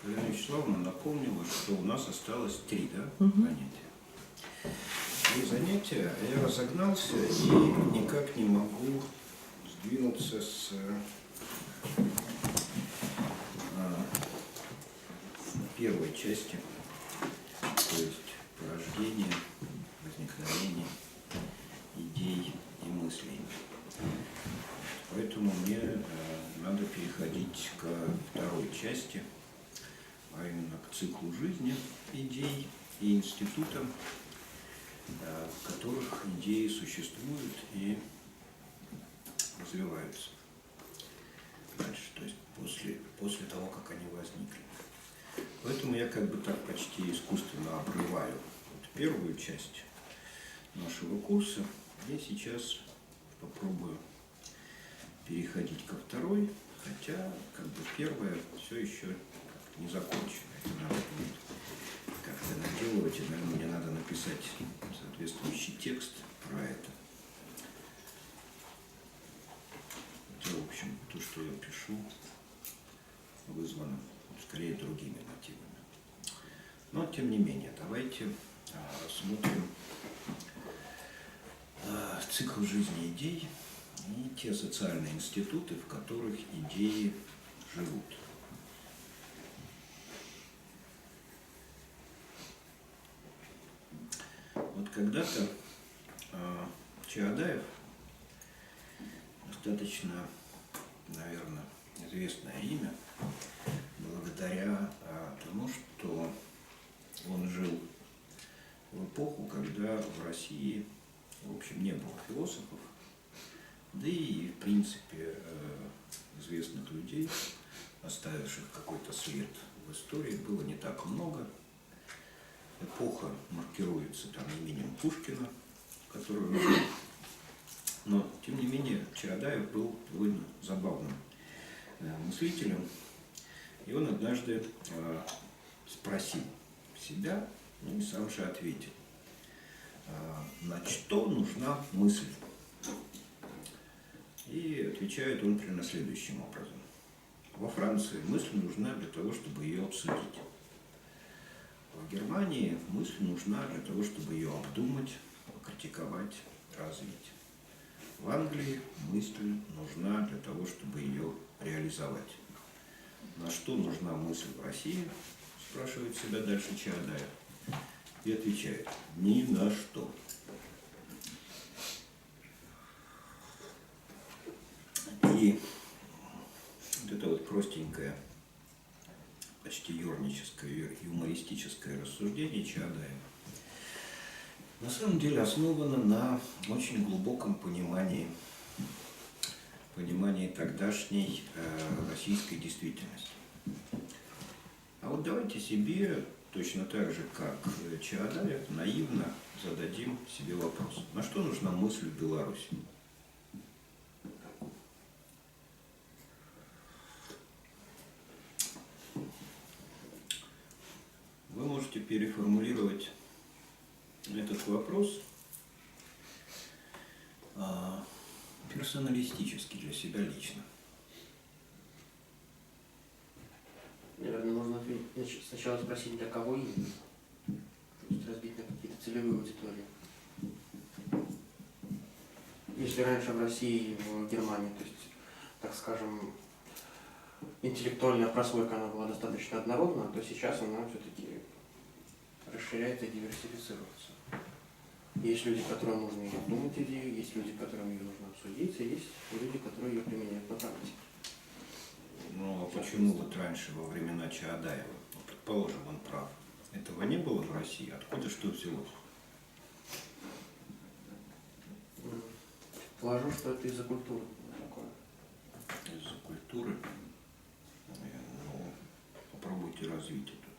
Галина Вячеславовна напомнила, что у нас осталось 3 занятия. 3 занятия, я разогнался и никак не могу сдвинуться с первой части, то есть порождение, возникновение идей и мыслей. Поэтому мне надо переходить ко второй части, а именно к циклу жизни идей и институтам, в которых идеи существуют и развиваются дальше, то есть после того, как они возникли. Поэтому я как бы так почти искусственно обрываю первую часть нашего курса. Я сейчас попробую переходить ко второй, хотя как бы первая все еще не закончена. Это надо будет как-то наделывать, и, наверное, мне надо написать соответствующий текст про это. Хотя, в общем, то, что я пишу, вызвано скорее другими мотивами. Но, тем не менее, давайте рассмотрим цикл жизни идей и те социальные институты, в которых идеи живут. Вот когда-то Чаадаев, достаточно, наверное, известное имя, благодаря тому, что он жил в эпоху, когда в России, в общем, не было философов, да и, в принципе, известных людей, оставивших какой-то след в истории, было не так много. Эпоха маркируется там именем Пушкина, который он жил. Но, тем не менее, Чаадаев был довольно забавным мыслителем. И он однажды спросил себя, ну и сам же ответил, на что нужна мысль. И отвечает он примерно следующим образом. Во Франции мысль нужна для того, чтобы ее обсудить. В Германии мысль нужна для того, чтобы ее обдумать, покритиковать, развить. В Англии мысль нужна для того, чтобы ее реализовать. На что нужна мысль в России, спрашивает себя дальше Чаадаев, и отвечает: ни на что. И вот это вот простенькое, почти юрническое, юмористическое рассуждение Чаадаева на самом деле основано на очень глубоком понимании тогдашней российской действительности. А вот давайте себе, точно так же, как Чаадаев, наивно зададим себе вопрос. На что нужна мысль в Беларуси? Вы можете переформулировать этот вопрос персоналистически для себя лично. Наверное, нужно ответить, сначала спросить, для кого именно. То есть разбить на какие-то целевые аудитории. Если раньше в России, в Германии, то есть, так скажем, интеллектуальная прослойка она была достаточно однородна, то сейчас она все-таки расширяется и диверсифицируется. Есть люди, которым нужно ее думать идею, есть люди, которым ее нужно обсудить, и есть люди, которые ее применяют на практике. Ну, а почему вот раньше, во времена Чаадаева, ну, предположим, он прав, этого не было в России? Откуда что взялось? Положу, что это из-за культуры такое. Из-за культуры? Ну, попробуйте развить эту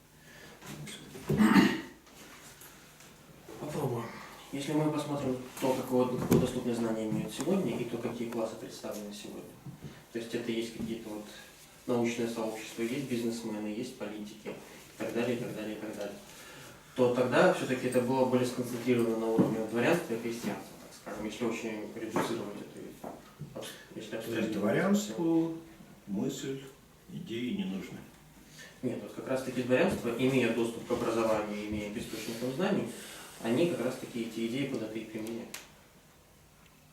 мысль. Попробуем. Если мы посмотрим то, какое доступное знание имеют сегодня, и то, какие классы представлены сегодня. То есть это есть какие-то вот научное сообщество, есть бизнесмены, есть политики, и так далее, и так далее, и так далее. То тогда все-таки это было более сконцентрировано на уровне дворянства и крестьянства, так скажем, если очень редуцировать это. То есть дворянству мысль, идеи не нужны. Нет, вот как раз таки дворянство, имея доступ к образованию, имея к источникам знаний, они как раз таки эти идеи куда-то и применяют.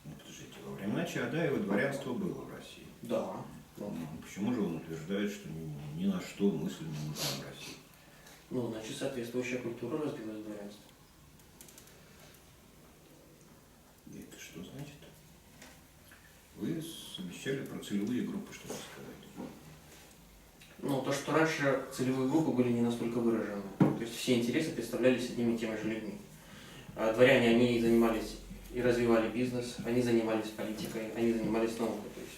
Ну, подождите, во времена Чаадаева дворянство было в России. Да. Ну, почему же он утверждает, что ни на что мысль не нужна в России? Ну, значит, соответствующая культура разбилась в дворянство. И это что значит? Вы обещали про целевые группы что-то сказать. Ну, то, что раньше целевые группы были не настолько выражены. То есть все интересы представлялись одними и теми же людьми. А дворяне, они занимались и развивали бизнес, они занимались политикой, они занимались наукой. То есть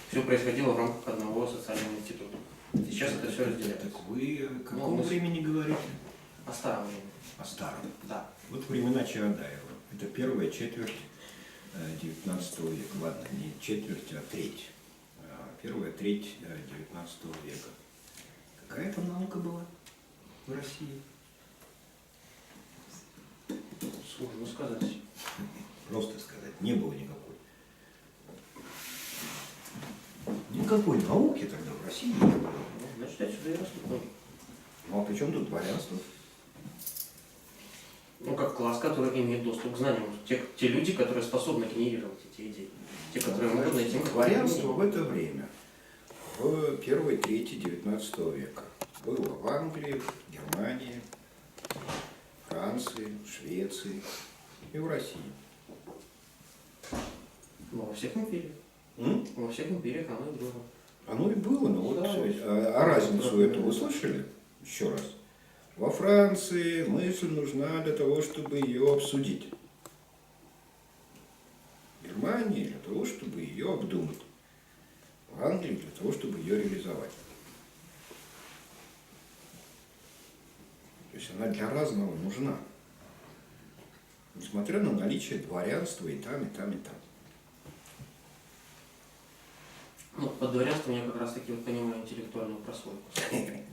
все происходило в рамках одного социального института. Сейчас это все разделяется. Так вы о каком Ну, времени говорите? О старом времени. О старом. Да. Вот времена Чаадаева. Это первая четверть 19 века. Ладно, не четверть, а треть. Первая треть 19 века. Какая там наука была в России? Сложно сказать. Просто сказать, не было никакой. Никакой науки тогда в России не было. Ну, значит, отсюда и растут. Ну а при чем тут дворянство? Ну, как класс, который имеет доступ к знаниям. Те люди, которые способны генерировать эти идеи. Те, которые могут найти... Дворянство в это время, в первой трети 19 века, было в Англии, Германии, Франции, Швеции и в России. Ну, во всех империях. Во всех империях оно и было. Оно и было, но вот Да. а разницу эту вы слышали? Еще раз. Во Франции мысль нужна для того, чтобы ее обсудить. В Германии для того, чтобы ее обдумать. В Англии для того, чтобы ее реализовать. То есть она для разного нужна. Несмотря на наличие дворянства и там, и там, и там. Ну, под дворянством я как раз таки вот понимаю интеллектуальную прослойку.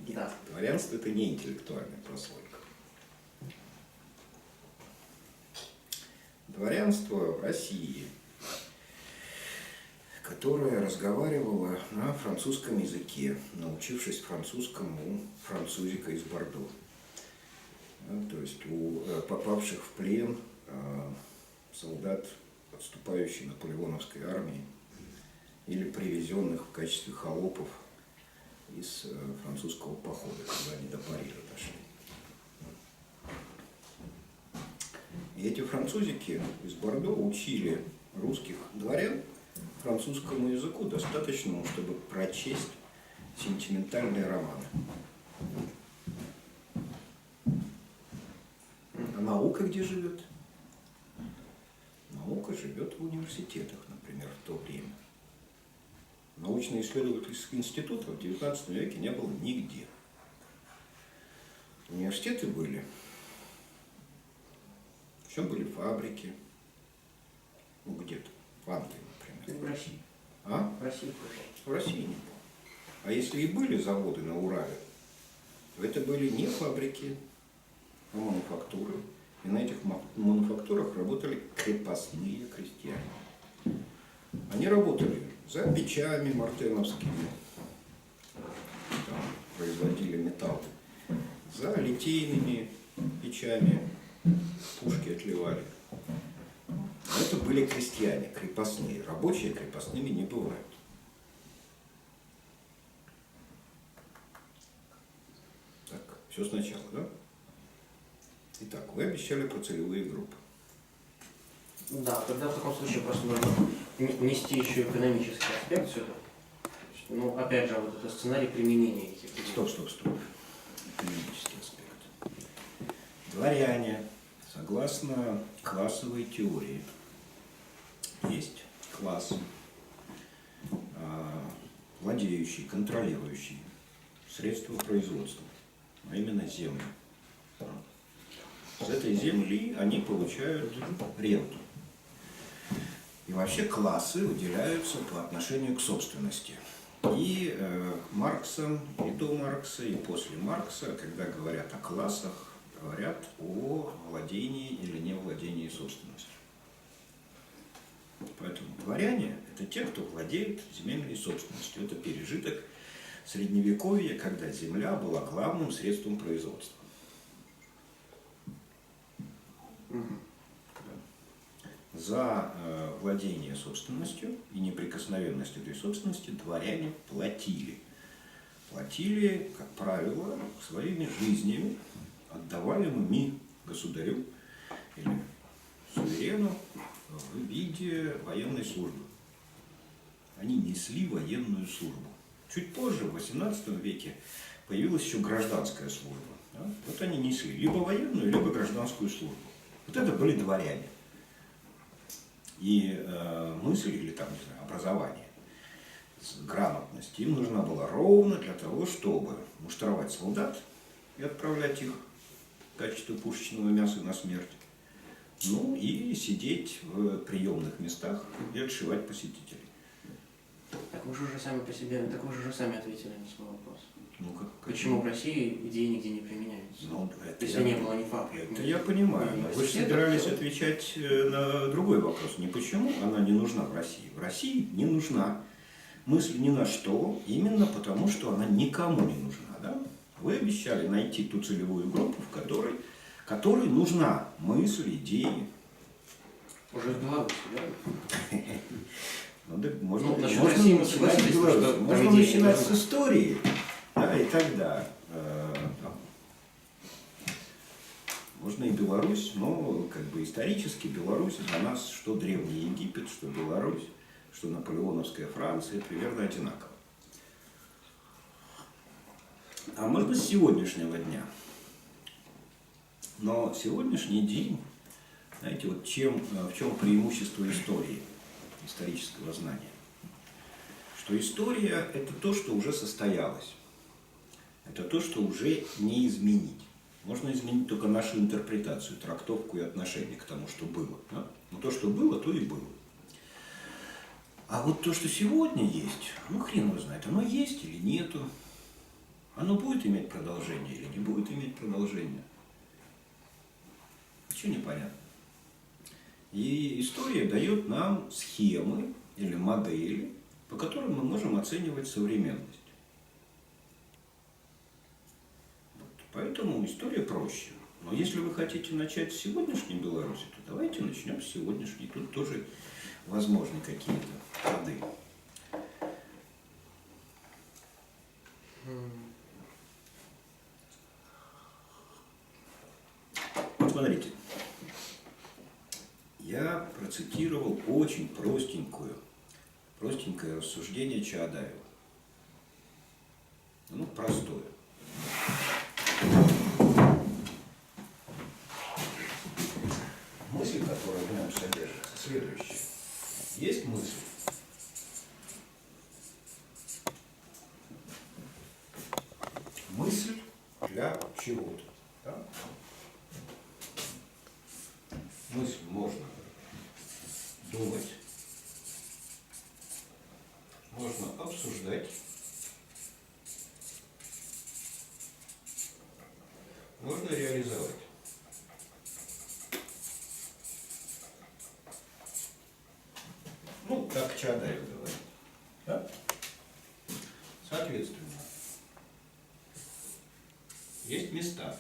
Да. Дворянство – это не интеллектуальная прослойка. Дворянство в России, которое разговаривало на французском языке, научившись французскому у французика из Бордо. То есть у попавших в плен солдат отступающей наполеоновской армии или привезенных в качестве холопов из французского похода, когда они до Парижа дошли. И эти французики из Бордо учили русских дворян французскому языку достаточному, чтобы прочесть сентиментальные романы. А наука где живет? Наука живет в университетах, например, в то время. Научно-исследовательских институтов в XIX веке не было нигде. Университеты были. Еще были фабрики. Ну, где-то. В Англии, например. В России. А? В России тоже. В России не было. А если и были заводы на Урале, то это были не фабрики, а мануфактуры. И на этих мануфактурах работали крепостные крестьяне. Они работали за печами мартеновскими, там производили металл, за литейными печами пушки отливали. Это были крестьяне, крепостные. Рабочие крепостными не бывают. Так, все сначала, да? Итак, вы обещали про целевые группы. Да, тогда в таком случае просто нужно нести еще экономический аспект сюда. Ну, опять же, вот это сценарий применения этих идей. Стоп. Экономический аспект. Дворяне, согласно классовой теории, есть класс, владеющий, контролирующий средства производства, а именно землю. С этой земли они получают ренту. И вообще классы выделяются по отношению к собственности. И Марксом, и до Маркса, и после Маркса, когда говорят о классах, говорят о владении или невладении собственностью. Поэтому дворяне – это те, кто владеет земельной собственностью. Это пережиток Средневековье, когда земля была главным средством производства. Мгм. За владение собственностью и неприкосновенность этой собственности дворяне платили. Платили, как правило, своими жизнями, отдаваемыми государю или суверену в виде военной службы. Они несли военную службу. Чуть позже, в XVIII веке, появилась еще гражданская служба. Да? Вот они несли либо военную, либо гражданскую службу. Вот это были дворяне. И мысль, или там, не знаю, образование, грамотность им нужна была ровно для того, чтобы муштровать солдат и отправлять их в качестве пушечного мяса на смерть. Ну и сидеть в приемных местах и отшивать посетителей. Так вы же уже сами по себе, так вы же уже сами ответили на свой вопрос. Ну, Почему в России идеи нигде не применяются? Ну, это Если не было ни фабрик. Это я понимаю, но вы же собирались отвечать на другой вопрос. Не почему она не нужна в России. В России не нужна мысль ни на что, именно потому, что она никому не нужна. Да? Вы обещали найти ту целевую группу, в которой нужна мысль, идеи. Уже в Беларуси, да? Ну, да, можно России мы начинать согласились, с Беларуси, что можно там идеи начинать не с истории, да, и тогда можно и Беларусь, но как бы исторически Беларусь для нас, что Древний Египет, что Беларусь, что наполеоновская Франция, примерно одинаково. А можно с сегодняшнего дня. Но сегодняшний день, знаете, вот в чем преимущество истории, исторического знания? Что история – это то, что уже состоялось. Это то, что уже не изменить. Можно изменить только нашу интерпретацию, трактовку и отношение к тому, что было. Да? Но то, что было, то и было. А вот то, что сегодня есть, ну хрен его знает, оно есть или нету. Оно будет иметь продолжение или не будет иметь продолжение. Ничего не понятно. И история дает нам схемы или модели, по которым мы можем оценивать современность. Поэтому история проще. Но если вы хотите начать с сегодняшней Беларуси, то давайте начнем с сегодняшней. Тут тоже возможны какие-то ходы. Вот смотрите. Я процитировал очень простенькое рассуждение Чаадаева. Ну, простое. Мысль, которая в нем содержится, следующая. Есть мысль. Мысль для чего-то. Да? Мысль можно думать, можно обсуждать, можно реализовать. Ну, как Чаадаев говорит. Да? Соответственно, есть места.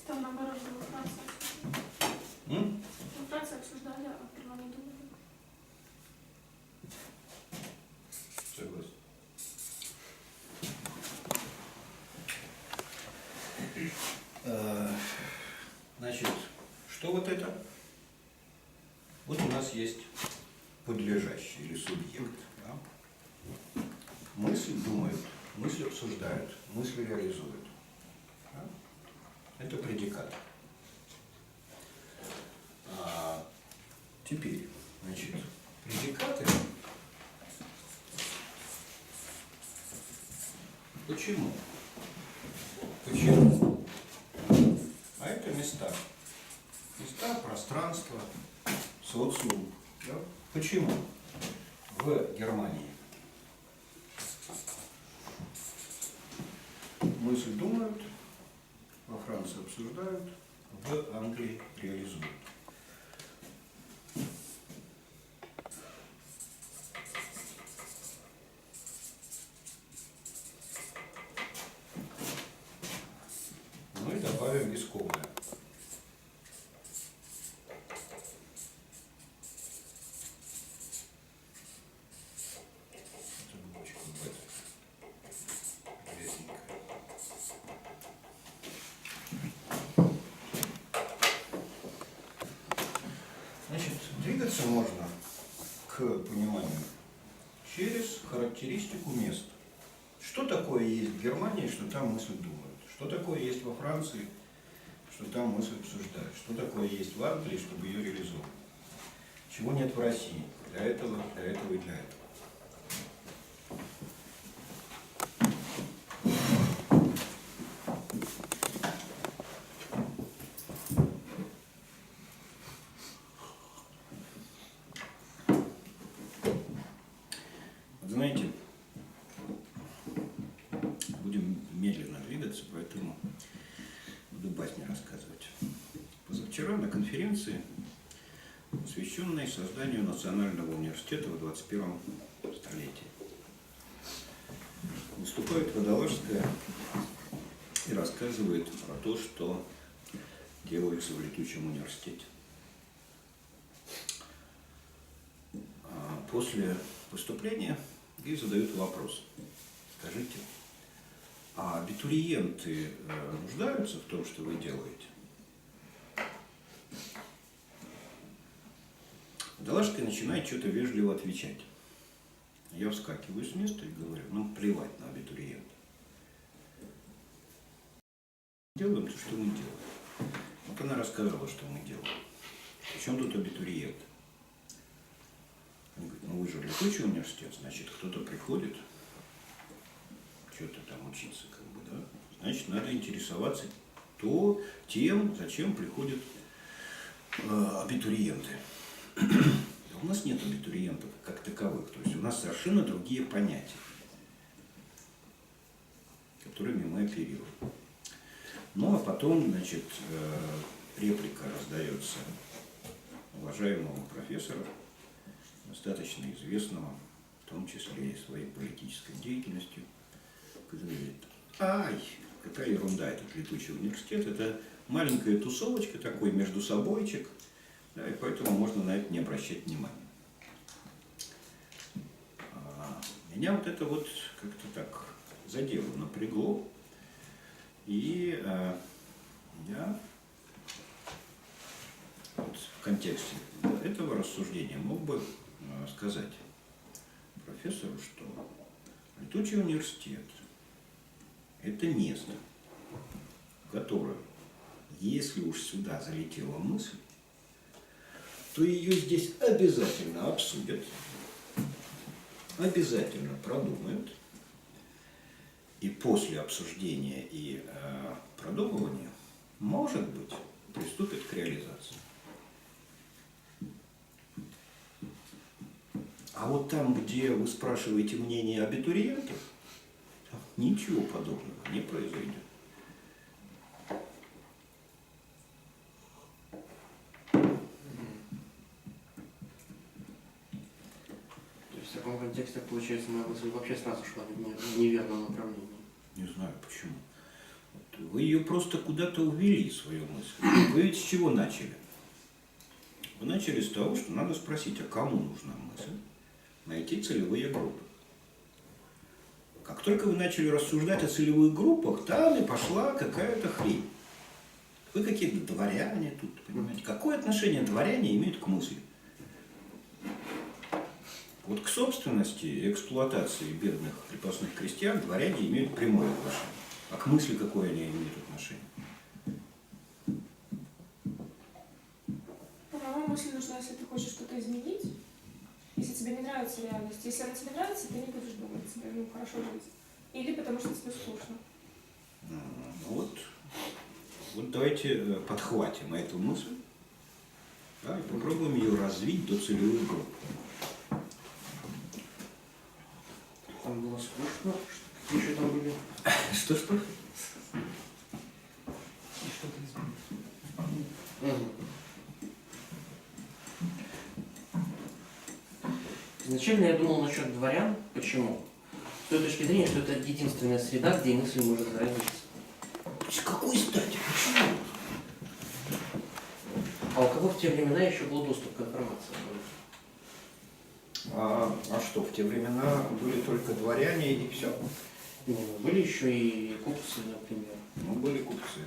Там наоборот было Франция. М? Ну, Франция обсуждали, а прямо не думали. Согласен. Значит, что вот это? Вот у нас есть подлежащий или субъект. Да? Мысль думают, мысль обсуждают, мысль реализуют. Да? Это предикат. Теперь, значит, предикаты. Почему? Почему? А это места. Места, пространство, социум. Да? Почему? В Германии мысль думают, во Франции обсуждают, в Англии реализуют. Ну и добавим искомое. Трубочку грязненькая. Значит, двигаться можно к пониманию через характеристику мест. Что такое есть в Германии, что там мысль думают? Что такое есть во Франции, что там мысль обсуждают? Что такое есть в Англии, чтобы ее реализовать? Чего нет в России? Для этого и для этого. Вот знаете, будем медленно двигаться, поэтому буду басни рассказывать. Позавчера на конференции, посвященной созданию Национального университета в 21 столетии, выступает Водолажская и рассказывает про то, что делается в Летучем университете. После выступления ей задают вопрос. Скажите, а абитуриенты нуждаются в том, что вы делаете? Водолажская начинает что-то вежливо отвечать. Я вскакиваю с места и говорю, ну плевать на абитуриента. Делаем то, что мы делаем. Вот она рассказала, что мы делаем. Причем тут абитуриент? Они говорят, ну вы же Летучий университет, значит кто-то приходит, что-то там учиться, как бы, да? Значит, надо интересоваться тем, зачем приходят абитуриенты. У нас нет абитуриентов как таковых, то есть у нас совершенно другие понятия, которыми мы оперируем. Ну а потом, значит, реплика раздается уважаемого профессора, достаточно известного, в том числе и своей политической деятельностью, который говорит, ай, какая ерунда этот Летучий университет, это маленькая тусовочка, такой между собойчик, да, и поэтому можно на это не обращать внимания. Меня вот это вот как-то так задело, напрягло, и я вот в контексте этого рассуждения мог бы сказать профессору, что Летучий университет – это место, которое, если уж сюда залетела мысль, то ее здесь обязательно обсудят, обязательно продумают, и после обсуждения и продумывания, может быть, приступят к реализации. А вот там, где вы спрашиваете мнение абитуриентов, ничего подобного не произойдет. В таком контексте, получается, моя мысль вообще сразу шла в неверном направлении. Не знаю почему. Вот вы ее просто куда-то увели, свою мысль. Вы ведь с чего начали? Вы начали с того, что надо спросить, а кому нужна мысль? Найти целевые группы. Как только вы начали рассуждать о целевых группах, там и пошла какая-то хрень. Вы какие-то дворяне тут, понимаете? Какое отношение дворяне имеют к мысли? Вот к собственности и эксплуатации бедных крепостных крестьян дворяне имеют прямое отношение. А к мысли какое они имеют отношение? По-моему, мысль нужна, если ты хочешь что-то изменить. Если тебе не нравится реальность. Если она тебе нравится, ты не будешь думать, тебе хорошо жить. Или потому что тебе скучно. Вот давайте подхватим эту мысль, да, и попробуем ее развить до целевых групп. Там было скучно, еще там были. Что-что? Мгм. Изначально я думал насчет дворян. Почему? С той точки зрения, что это единственная среда, где мысль может зародиться. С какой стати? Почему? А у кого в те времена еще был доступ к информации? А что, в те времена были только дворяне и все? Ну, были еще и купцы, например. Ну, были купцы.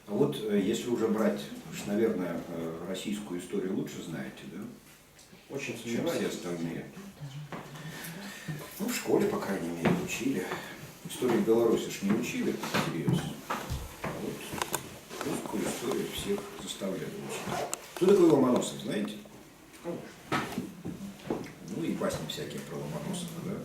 А вот если уже брать, вы же, наверное, российскую историю лучше знаете, да? Очень Чем все сомневаюсь. остальные. Ну, в школе, по крайней мере, учили. Историю Беларуси ж не учили всерьез. А вот русскую историю всех заставляли учить. Кто такой Ломоносов, знаете? Конечно. Ну и басни всякие про Ломоносова, да?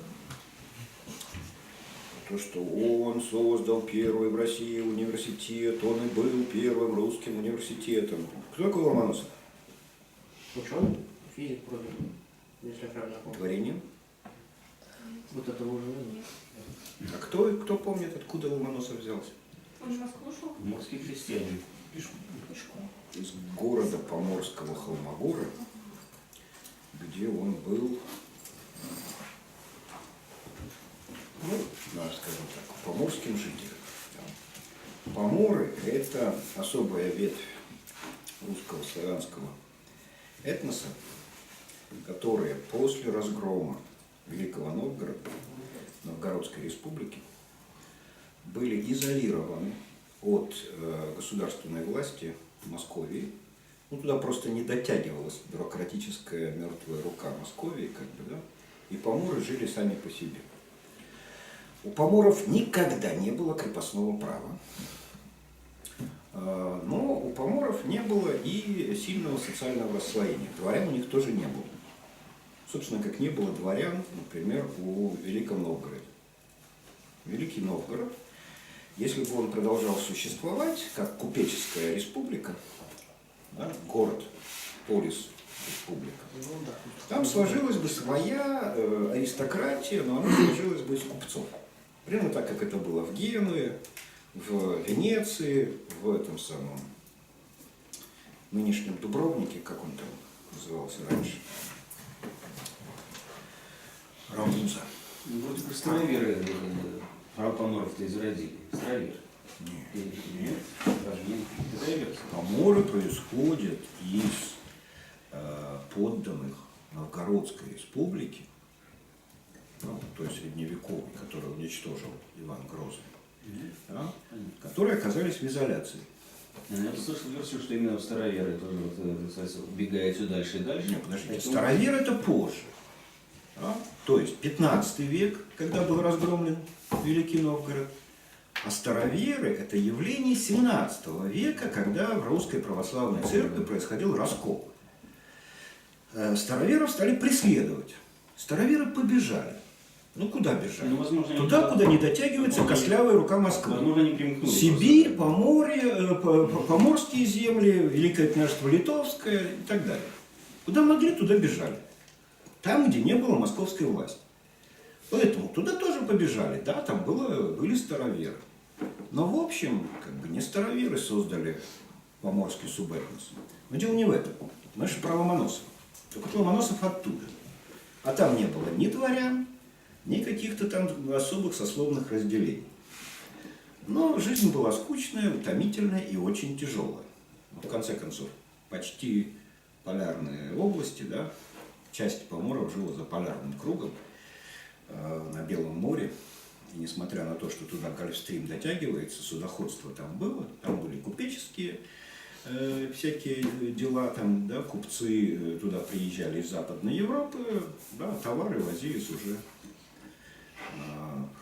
То, что он создал первый в России университет, он и был первым русским университетом. Кто такой Ломоносов? Ученый, физик вроде бы, если я правильно помню. Творением. Вот этого уже нет. А кто помнит, откуда Ломоносов взялся? Он в Москву шел? Морские крестьяне. Пешком. Из города Поморского Холмогора, где он был, ну, надо скажем так, поморским жителем. Поморы – это особая ветвь русского славянского этноса, которые после разгрома Великого Новгорода, Новгородской республики, были изолированы от государственной власти Московии. Ну, туда просто не дотягивалась бюрократическая мертвая рука Московии, как бы, да, и поморы жили сами по себе. У поморов никогда не было крепостного права, но у поморов не было и сильного социального расслоения. Дворян у них тоже не было. Собственно, как не было дворян, например, у Великого Новгорода. Великий Новгород, если бы он продолжал существовать как купеческая республика, да, город, полис, республика, Ну да. там сложилась бы своя аристократия, но она сложилась бы из купцов. Примерно так, как это было в Генуе, в Венеции, в этом самом нынешнем Дубровнике, как он там назывался раньше. Рамуза. Ну, вроде бы староверы поморов-то изродили. Староверы. Нет. Нет. Даже не староверы. Поморы происходят из подданных Новгородской республики, ну, той средневековой, которую уничтожил Иван Грозный, да, которые оказались в изоляции. Я слышал версию, что именно староверы тоже убегают все дальше и дальше. Нет, подождите, Поэтому- старовер это позже. Да? То есть 15 век, когда был разгромлен Великий Новгород, а староверы это явление 17 века, когда в Русской Православной Церкви происходил раскол. Староверов стали преследовать. Староверы побежали. Ну куда бежали? Ну, возможно, Туда, они- куда не дотягивается костлявая рука Москвы. Возможно, они примкнули. Сибирь, просто. Поморье, Поморские земли, Великое княжество Литовское и так далее. Куда могли, туда бежали. Там, где не было московской власти. Поэтому туда тоже побежали. Да, там были староверы. Но в общем, как бы не староверы создали поморский субэтнос. Но дело не в этом. Мы же про Ломоносова. Только Ломоносов оттуда. А там не было ни дворян, ни каких-то там особых сословных разделений. Но жизнь была скучная, утомительная и очень тяжелая. В конце концов, почти полярные области, да, часть поморов жила за полярным кругом на Белом море. И несмотря на то, что туда Гольфстрим дотягивается, судоходство там было, там были купеческие всякие дела, там, да, купцы туда приезжали из Западной Европы, да, товары возились уже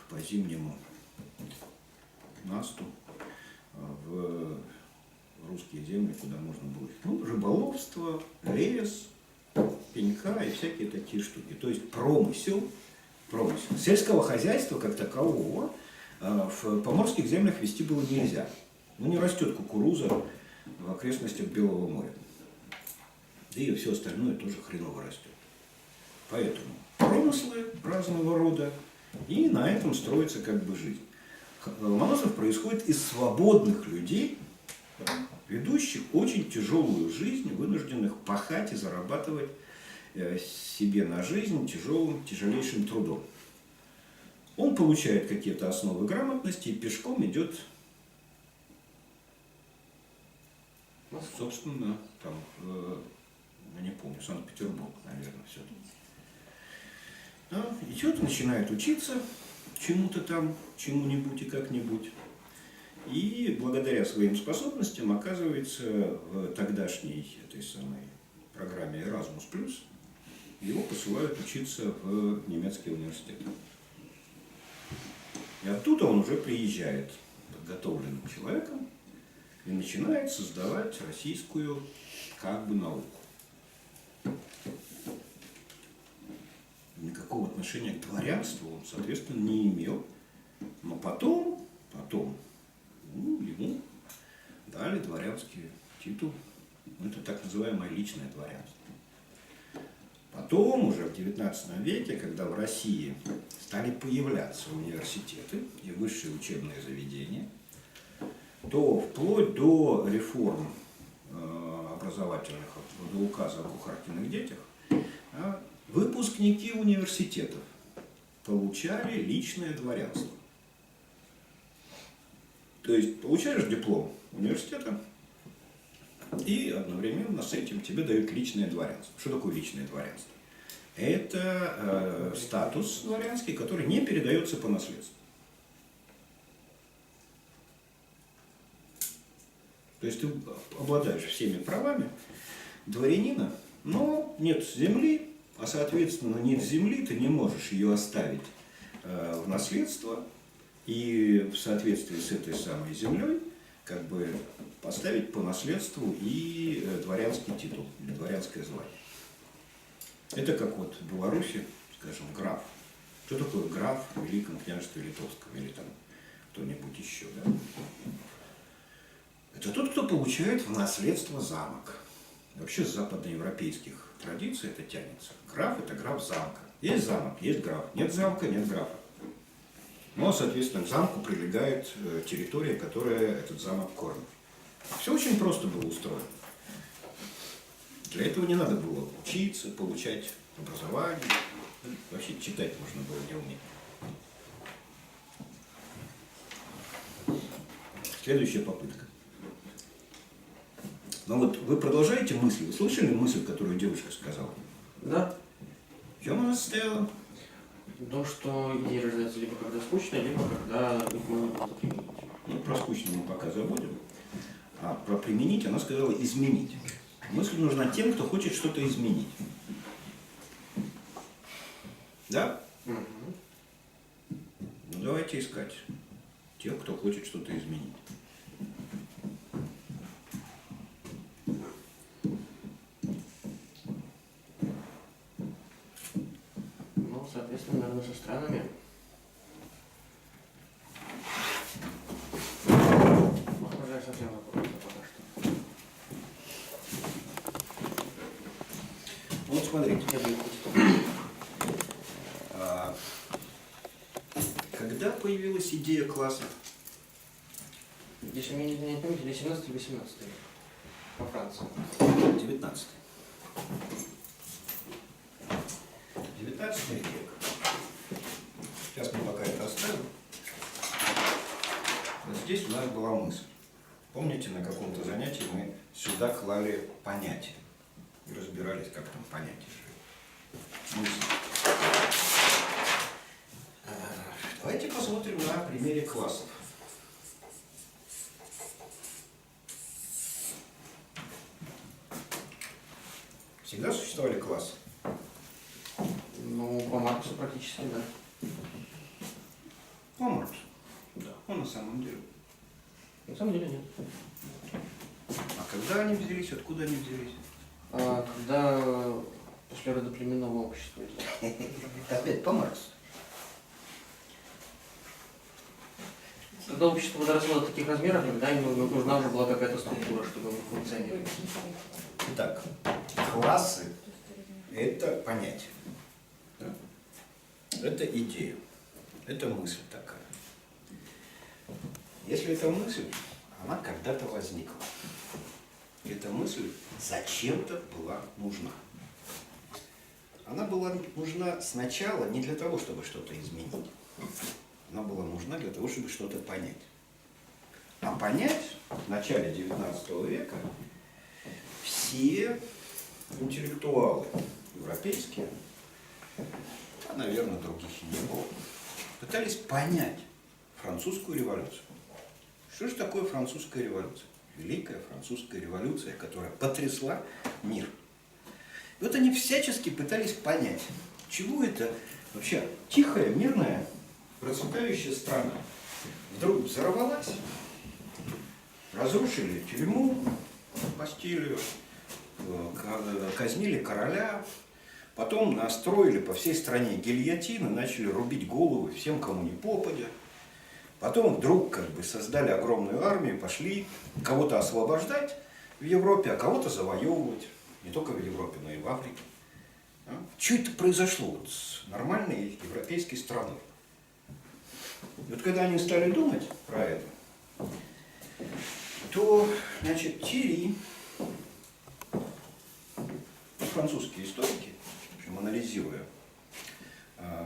по зимнему насту в русские земли, куда можно было. Ну, рыболовство, лес, пенька и всякие такие штуки. То есть промысел. Сельского хозяйства как такового в поморских землях вести было нельзя. Ну, не растет кукуруза в окрестностях Белого моря. Да и все остальное тоже хреново растет. Поэтому промыслы разного рода И на этом строится как бы жизнь. Ломоносов происходит из свободных людей, ведущих очень тяжелую жизнь, вынужденных пахать и зарабатывать себе на жизнь тяжелейшим трудом. Он получает какие-то основы грамотности и пешком идет, собственно, там, я не помню, Санкт-Петербург, наверное, все-таки. Да, идет, начинает учиться чему-то там, чему-нибудь и как-нибудь. И благодаря своим способностям оказывается в тогдашней этой самой программе Erasmus+, его посылают учиться в немецкий университет. И оттуда он уже приезжает подготовленным человеком и начинает создавать российскую как бы науку. Никакого отношения к дворянству он, соответственно, не имел. Но потом ему дали дворянский титул. Это так называемое личное дворянство. Потом, уже в XIX веке, когда в России стали появляться университеты и высшие учебные заведения, то вплоть до реформ образовательных, до указа о кухаркиных детях, выпускники университетов получали личное дворянство. То есть получаешь диплом университета, и одновременно с этим тебе дают личное дворянство. Что такое личное дворянство? Это статус дворянский, который не передается по наследству. То есть ты обладаешь всеми правами дворянина, но нет земли, а соответственно нет земли, ты не можешь ее оставить в наследство и в соответствии с этой самой землей как бы поставить по наследству и дворянский титул, или дворянское звание. Это как вот в Беларуси, скажем, граф. Что такое граф в Великом княжестве Литовском или там кто-нибудь еще, да? Это тот, кто получает в наследство замок. Вообще с западноевропейских традиций это тянется. Граф – это граф замка. Есть замок, есть граф. Нет замка, нет графа. Но, соответственно, к замку прилегает территория, которая этот замок кормит. Все очень просто было устроено. Для этого не надо было учиться, получать образование. Вообще читать можно было не уметь. Следующая попытка. Ну вот вы продолжаете мысль? Вы слышали мысль, которую девушка сказала? Да. В чем она состояла? То, что идея рождается либо когда скучно, либо когда их можно просто применить. Ну, про скучно мы пока забудем. А про применить она сказала изменить. Мысль нужна тем, кто хочет что-то изменить. Да? Угу. Ну, давайте искать тех, кто хочет что-то изменить. Ну, соответственно, наверное, со странами. Похоже, я совсем забыл пока что. Вот смотрите. Я бы хотел. Когда появилась идея класса? Если мне не память, или 17 или 18 век во Франции. 19. 19 век. Сейчас мы пока это оставим. Вот здесь у нас была мысль. Помните, на каком-то занятии мы сюда клали понятия и разбирались, как там понятия живут. Мысль. Давайте посмотрим на примере классов. Всегда существовали классы? Ну, по Марксу практически, да. По Марксу. Да. Ну, на самом деле. На самом деле нет. А когда они взялись, откуда они взялись? Когда после родоплеменного общества. Опять по Марксу. Когда общество подросло до таких размеров, когда им нужна уже была какая-то структура, чтобы оно функционировало. Итак, классы – это понятие. Да? Это идея. Это мысль такая. Если эта мысль, она когда-то возникла. Эта мысль зачем-то была нужна. Она была нужна сначала не для того, чтобы что-то изменить. Она была нужна для того, чтобы что-то понять. А понять в начале XIX века все интеллектуалы европейские, а, наверное, других и не было, пытались понять французскую революцию. Что же такое французская революция? Великая французская революция, которая потрясла мир. И вот они всячески пытались понять, чего это вообще тихая, мирная, процветающая страна вдруг взорвалась, разрушили тюрьму, Бастилию, казнили короля, потом настроили по всей стране гильотины, начали рубить головы всем, кому не попадя. Потом вдруг как бы создали огромную армию, пошли кого-то освобождать в Европе, а кого-то завоевывать. Не только в Европе, но и в Африке. Что это произошло вот с нормальной европейской страной? И вот когда они стали думать про это, то, значит, Тьерри, французские историки, в общем, анализируя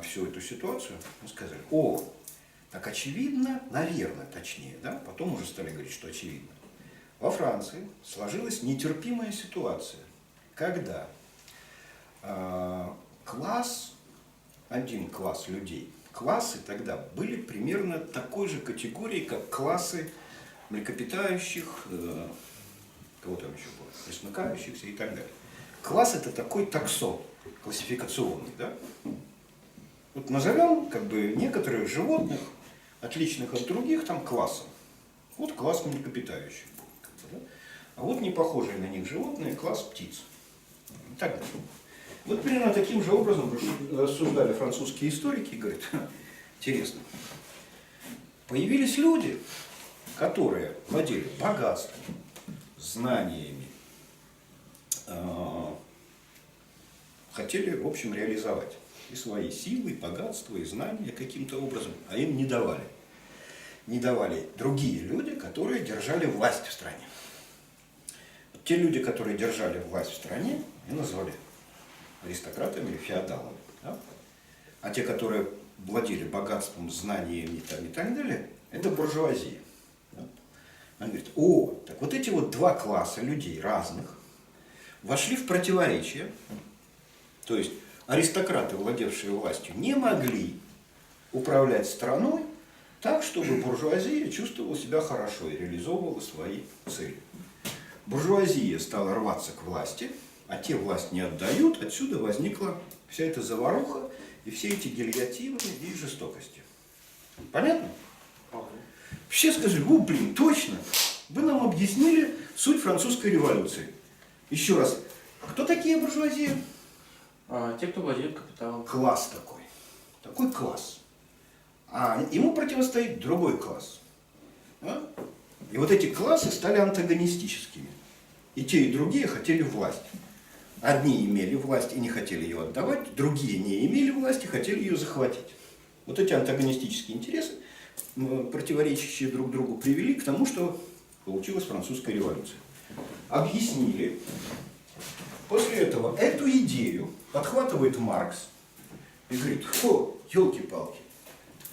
всю эту ситуацию, сказали: о, так очевидно, наверное, точнее, да, потом уже стали говорить, что очевидно. Во Франции сложилась нетерпимая ситуация, когда один класс людей, классы тогда были примерно такой же категории, как классы млекопитающих, кого там еще было, пресмыкающихся и так далее. Класс — это такой таксон классификационный, да? Вот назовем как бы некоторых животных, отличных от других, там классом. Вот класс млекопитающих. Да? А вот не похожие на них животные — класс птиц. И так далее. Вот примерно таким же образом рассуждали французские историки и говорят: интересно, появились люди, которые владели богатством, знаниями, хотели, в общем, реализовать и свои силы, и богатство, и знания каким-то образом, а им не давали. Не давали другие люди, которые держали власть в стране. Вот те люди, которые держали власть в стране, и назвали аристократами или феодалами. Да? А те, которые владели богатством, знаниями и так далее, это буржуазия. Да? Он говорит: о, так вот эти вот два класса людей разных вошли в противоречие. То есть аристократы, владевшие властью, не могли управлять страной так, чтобы буржуазия чувствовала себя хорошо и реализовывала свои цели. Буржуазия стала рваться к власти, а те власть не отдают, отсюда возникла вся эта заваруха и все эти гильотины и жестокости. Понятно? Все сказали: о, блин, точно, вы нам объяснили суть французской революции. Еще раз, кто такие буржуазии? Те, кто владеет капиталом. Класс такой. Такой класс. А ему противостоит другой класс. А? И вот эти классы стали антагонистическими. И те, и другие хотели власть. Одни имели власть и не хотели ее отдавать, другие не имели власти и хотели ее захватить. Вот эти антагонистические интересы, противоречащие друг другу, привели к тому, что получилась французская революция. Объяснили. После этого эту идею подхватывает Маркс и говорит: о, елки-палки,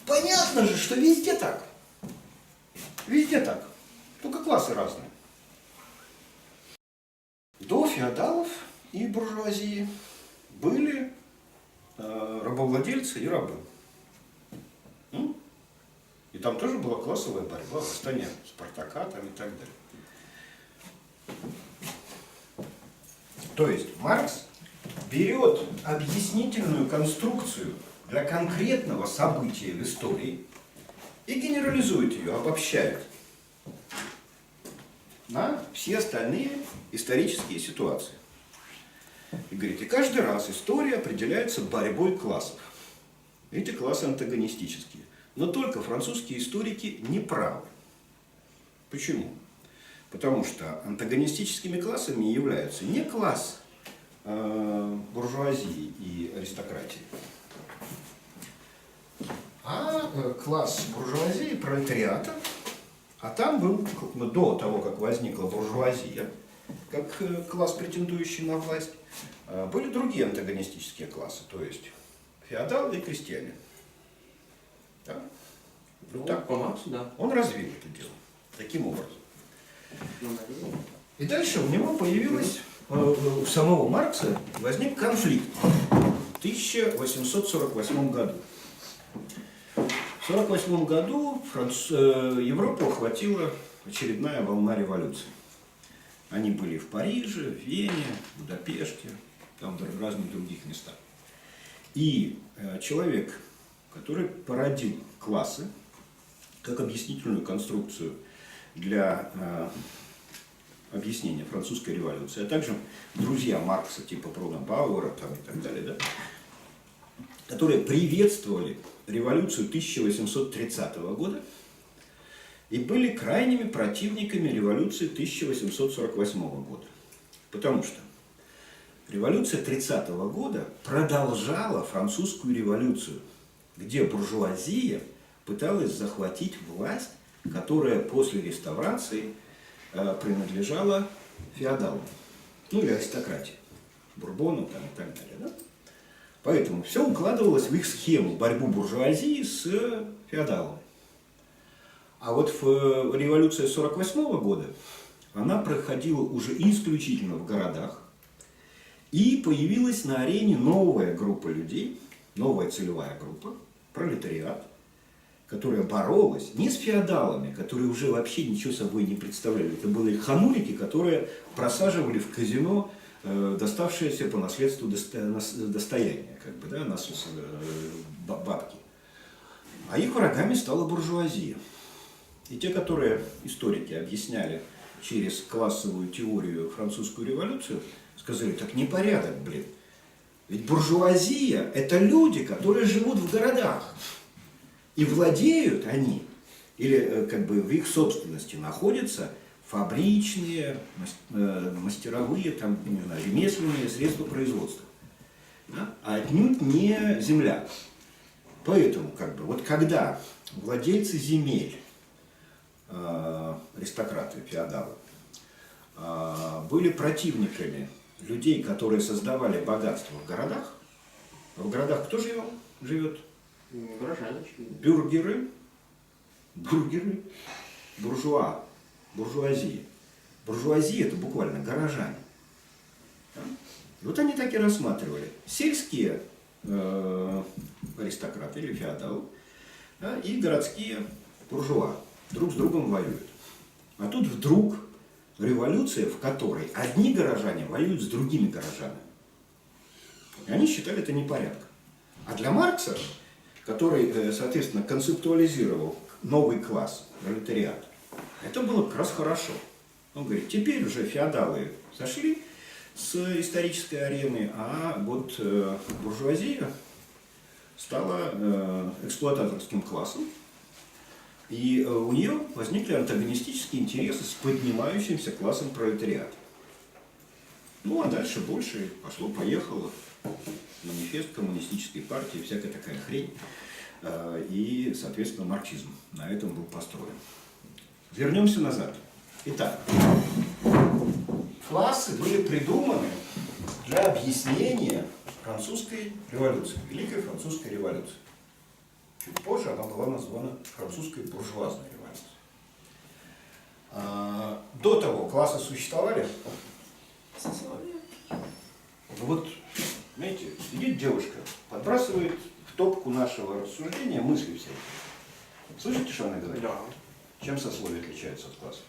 понятно же, что везде так. Везде так. Только классы разные. До феодалов и буржуазии были рабовладельцы и рабы. И там тоже была классовая борьба, восстание Спартака там и так далее. То есть Маркс берет объяснительную конструкцию для конкретного события в истории и генерализует ее, обобщает на все остальные исторические ситуации. И говорит: и каждый раз история определяется борьбой классов. Эти классы антагонистические. Но только французские историки не правы. Почему? Потому что антагонистическими классами являются не класс буржуазии и аристократии, а на класс буржуазии, пролетариата, а там был, до того, как возникла буржуазия, как класс, претендующий на власть, были другие антагонистические классы, то есть феодалы и крестьяне. Да? Ну, Вот так по Марксу, да. он развил это дело таким образом. Ну, наверное. И дальше у него появилась, у самого Маркса возник конфликт в 1848 году. В 1848 году Европу охватила очередная волна революции. Они были в Париже, в Вене, в Будапеште, там в разных других местах. И человек, который породил классы, как объяснительную конструкцию для объяснения французской революции, а также друзья Маркса типа Бруно Бауэра там, и так далее, да, которые приветствовали революцию 1830 года и были крайними противниками революции 1848 года. Потому что революция 30 года продолжала французскую революцию, где буржуазия пыталась захватить власть, которая после реставрации принадлежала феодалам, ну или аристократии, Бурбону там, и так далее. Да? Поэтому все укладывалось в их схему борьбу буржуазии с феодалами. А вот в революции 1948 года она проходила уже исключительно в городах, и появилась на арене новая группа людей, новая целевая группа, пролетариат, которая боролась не с феодалами, которые уже вообще ничего собой не представляли. Это были ханулики, которые просаживали в казино доставшееся по наследству достояние, как бы, да, бабки. А их врагами стала буржуазия. И те, которые историки объясняли через классовую теорию французскую революцию, сказали, так непорядок, блин. Ведь буржуазия – это люди, которые живут в городах. И владеют они, или как бы в их собственности находятся фабричные, мастеровые, там, не знаю, ремесленные средства производства. Да? А отнюдь не земля. Поэтому, как бы, вот когда владельцы земель, аристократы, феодалы, были противниками людей, которые создавали богатство в городах кто живет? Горожане. Бюргеры, буржуазия. Буржуазия – это буквально горожане. Да? Вот они так и рассматривали. Сельские аристократы или феодалы, да, и городские буржуа друг с другом воюют. А тут вдруг революция, в которой одни горожане воюют с другими горожанами. И они считали это непорядком. А для Маркса, который, соответственно, концептуализировал новый класс, пролетариат, это было как раз хорошо. Он говорит, теперь уже феодалы сошли с исторической арены, а вот буржуазия стала эксплуататорским классом, и у нее возникли антагонистические интересы с поднимающимся классом пролетариата. Ну, а дальше больше пошло-поехало. Манифест коммунистической партии, всякая такая хрень. И, соответственно, марксизм на этом был построен. Вернемся назад. Итак, классы были придуманы для объяснения французской революции, Великой французской революции. Чуть позже она была названа французской буржуазной революцией. До того классы существовали. Сословие. Вот, знаете, сидит девушка, подбрасывает в топку нашего рассуждения мысли всякие. Слышите, что она говорит? Да. Чем сословие отличается от классов?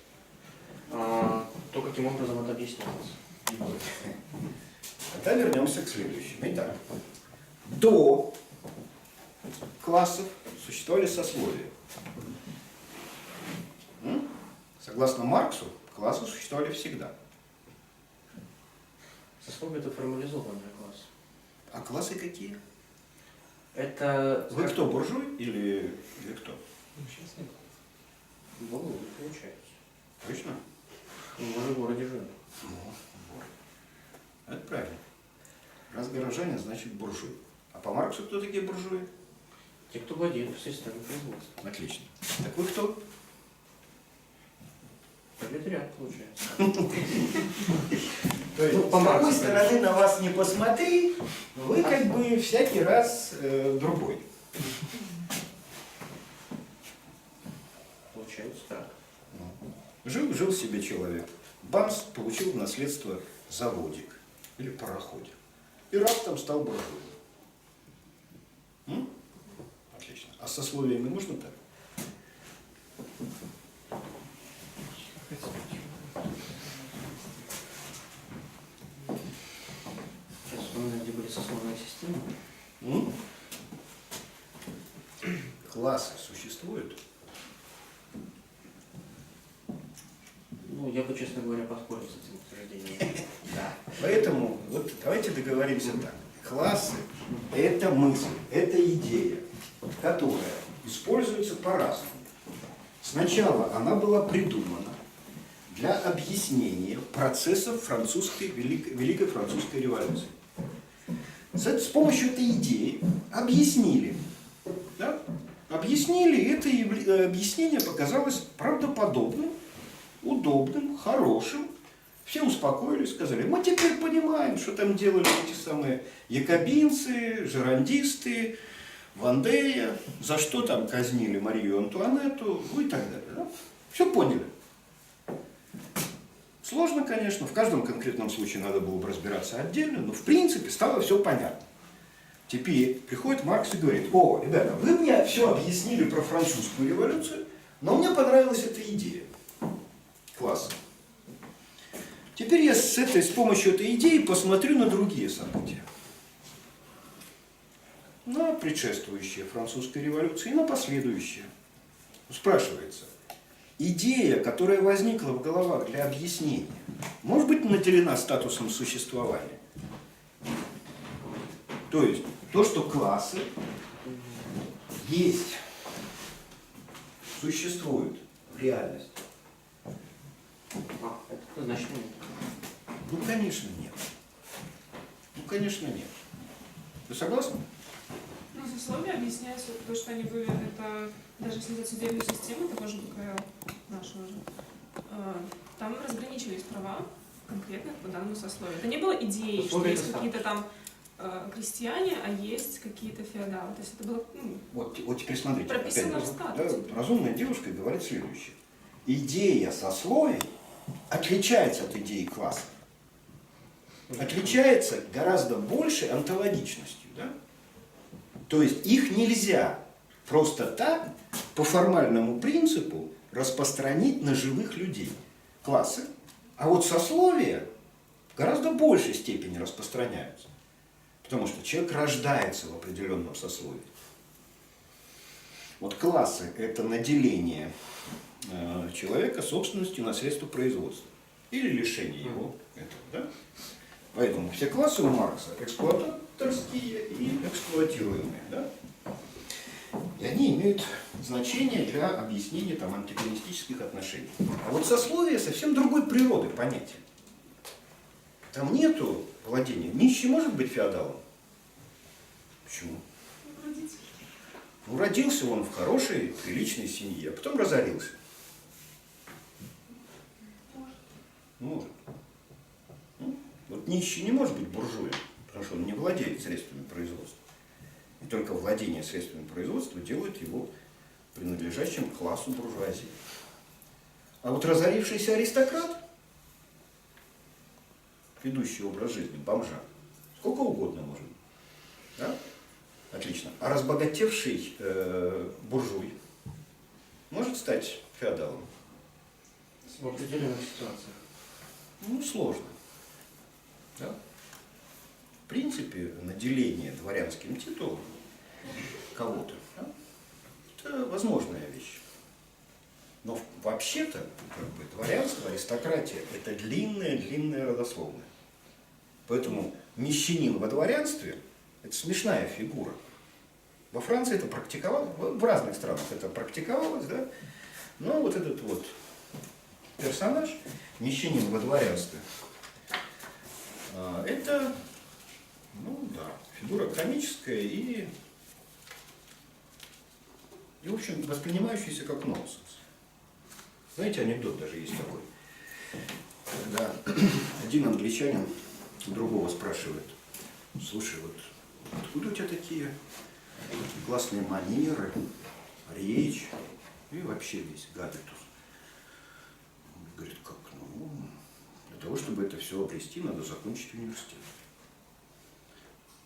То, каким образом это объяснялось. Тогда вернемся к следующему. Итак, до классов существовали сословия. Согласно Марксу, классы существовали всегда. Сословие – это формализованный класс. А классы какие? Это... Вы кто, буржуй или кто? Сейчас нет. Ну, не получается. Точно? Мы же в городе живем. Это правильно. Раз горожане, значит буржуй. А по Марксу кто такие буржуи? Те, кто владеет системой производства. Отлично. Так вы кто? Пролетариат, получается. То есть, Ну, с по какой Марксу, стороны на вас не посмотри, вы как бы всякий раз другой. Получается так. Жил себе человек. Бамс получил в наследство заводик или пароходик. И раз там стал буржуем. Отлично. А с сословиями можно так? Сейчас вспоминаю, где были сословные системы. М? Классы существуют? Ну, я бы, честно говоря, поспорил с этим утверждением. Да. Поэтому вот давайте договоримся так. Классы – это мысль, это идея, которая используется по-разному. Сначала она была придумана для объяснения процессов Великой Французской революции. С помощью этой идеи объяснили. Да? Объяснили, и это объяснение показалось правдоподобным, удобным, хорошим. Все успокоились, сказали, мы теперь понимаем, что там делали эти самые якобинцы, жерандисты, Вандея, за что там казнили Марию Антуанетту, ну и так далее. Да? Все поняли. Сложно, конечно, в каждом конкретном случае надо было бы разбираться отдельно, но в принципе стало все понятно. Теперь приходит Маркс и говорит, о, ребята, вы мне все объяснили про французскую революцию, но мне понравилась эта идея. Класс. Теперь я с помощью этой идеи посмотрю на другие события. На предшествующие французской революции и на последующие. Спрашивается, идея, которая возникла в головах для объяснения, может быть наделена статусом существования? То есть, то, что классы есть, существуют в реальности. Это значит нет. Ну, конечно, нет. Ну, конечно, нет. Вы согласны? Ну, сословие объясняется, то, что они были, это даже если взять судебную систему, того же БКЛ нашего же, там разграничивались права конкретных по данному сословию. Это не было идеей, что Сословие есть это какие-то там крестьяне, а есть какие-то феодалы. То есть это было Вот теперь смотрите. прописано Опять, в статусе. да, разумная девушка говорит следующее. Идея сословий отличается от идеи класса. Отличается гораздо большей онтологичностью. Да? То есть их нельзя просто так, по формальному принципу, распространить на живых людей. Классы. А вот сословия в гораздо большей степени распространяются. Потому что человек рождается в определенном сословии. Вот классы – это наделение человека собственностью на средства производства. Или лишение его этого. Да? Поэтому все классы у Маркса эксплуататорские и эксплуатируемые. Да? И они имеют значение для объяснения там, антагонистических отношений. А вот сословие совсем другой природы понятия. Там нету владения. Нищий может быть феодалом? Почему? Ну, родился он в хорошей, приличной семье, а потом разорился. Может. Ну, вот нищий не может быть буржуем, потому что он не владеет средствами производства. И только владение средствами производства делает его принадлежащим классу буржуазии. А вот разорившийся аристократ, ведущий образ жизни, бомжа, сколько угодно может быть. Да? Отлично. А разбогатевший буржуй может стать феодалом? В определенных ситуациях. Ну, сложно. Да? В принципе, наделение дворянским титулом кого-то, да, это возможная вещь. Но вообще-то дворянство, аристократия – это длинная родословная. Поэтому мещанин во дворянстве – это смешная фигура. Во Франции это практиковалось, в разных странах это практиковалось, да? Но вот этот вот персонаж, мещанин во дворянстве, это, ну да, фигура комическая и И, в общем, воспринимающийся как нонсенс. Знаете, анекдот даже есть такой. Когда один англичанин другого спрашивает: слушай, вот откуда у тебя такие классные манеры, речь и вообще весь габитус? Он говорит, как? Ну, для того, чтобы это все обрести, надо закончить университет.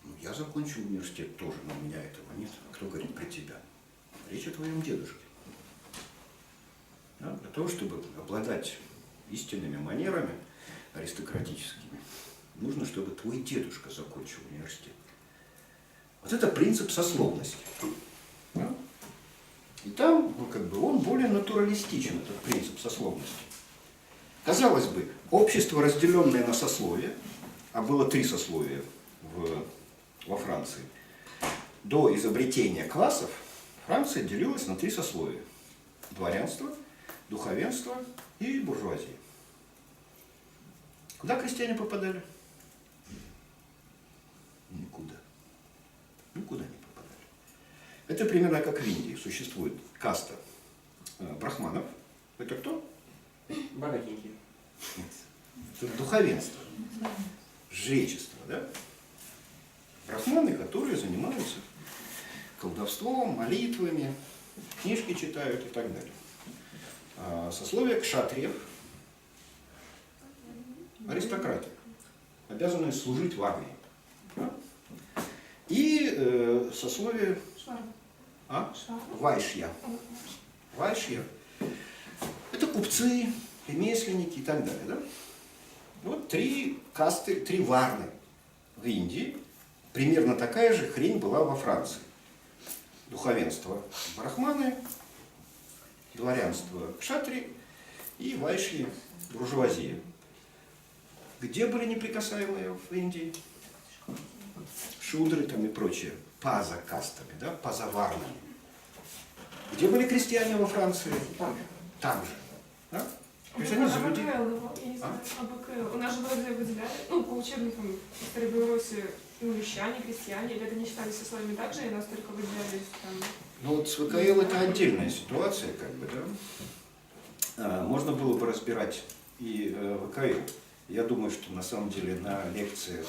Ну, я закончил университет тоже, но у меня этого нет. А кто говорит про тебя? Речь о твоем дедушке. Да? Для того, чтобы обладать истинными манерами аристократическими, нужно, чтобы твой дедушка закончил университет. Вот это принцип сословности. Да? И там, ну, как бы он более натуралистичен, этот принцип сословности. Казалось бы, общество, разделенное на сословия, а было 3 сословия во Франции, до изобретения классов Франция делилась на 3 сословия: дворянство, духовенство и буржуазия. Куда крестьяне попадали? Никуда. Никуда не попадали. Это примерно как в Индии. Существует каста брахманов. Это кто? Богатенькие. Это духовенство. Жречество, да? Брахманы, которые занимаются колдовством, молитвами, книжки читают и так далее. Сословие кшатриев, аристократы, обязанные служить в армии. Да? И сословие вайшья. Вайшья – это купцы, ремесленники и так далее. Да? Вот 3 касты, 3 варны в Индии. Примерно такая же хрень была во Франции. Духовенство – брахманы, дворянство – кшатри и вайшьи – буржуазия. Где были неприкасаемые в Индии? Шудры там и прочее. Паза кастами, да? Пазаварнами. Где были крестьяне во Франции? Там же. Да? То есть они АБКЛ его, я не знаю, АБКЛ. У нас же вроде выделяли, ну, по учебникам истории Беларуси, ну, мещане, крестьяне, или это не считались сословиями так же, и нас только выделялись там. Ну вот с ВКЛ это отдельная ситуация, как бы, да. Можно было бы разбирать и ВКЛ. Я думаю, что на самом деле на лекциях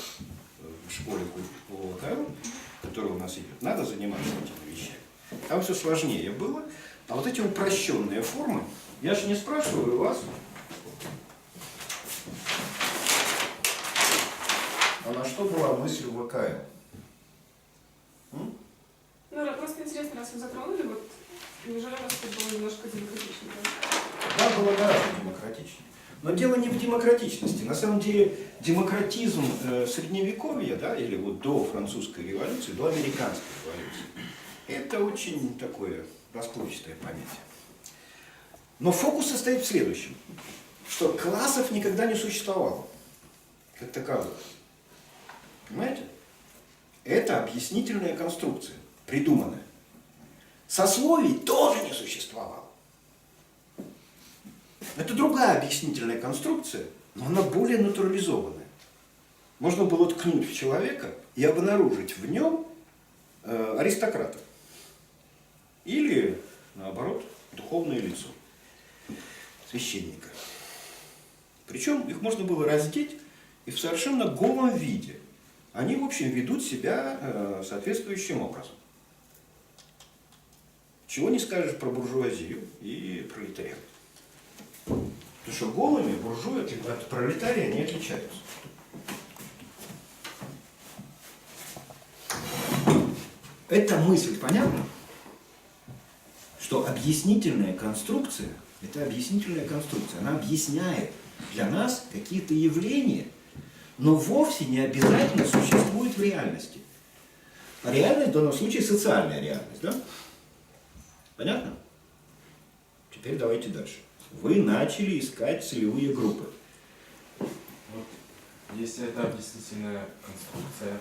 в школе по ВКЛ, которая у нас идет, надо заниматься этими вещами. Там все сложнее было. А вот эти упрощенные формы, я же не спрашиваю вас, а на что была мысль ВКЛ? Ну, просто интересно, раз вы затронули, вот, неужели у нас это было немножко демократичнее? Да, было гораздо демократичнее. Но дело не в демократичности. На самом деле демократизм средневековья, да, или вот до французской революции, до американской революции, это очень такое расплывчатое понятие. Но фокус состоит в следующем, что классов никогда не существовало, как таковых. Понимаете? Это объяснительная конструкция, придуманная. Сословий тоже не существовало. Это другая объяснительная конструкция, но она более натурализованная. Можно было ткнуть в человека и обнаружить в нем аристократа. Или, наоборот, духовное лицо, священника. Причем их можно было раздеть и в совершенно голом виде. Они, в общем, ведут себя соответствующим образом. Чего не скажешь про буржуазию и пролетариат. Потому что голыми буржуи от пролетария не отличаются. Эта мысль понятна? Что объяснительная конструкция – это объяснительная конструкция. Она объясняет для нас какие-то явления, но вовсе не обязательно существует в реальности. А реальность в данном случае социальная реальность, да? Понятно? Теперь давайте дальше. Вы начали искать целевые группы. Вот, если это объяснительная конструкция,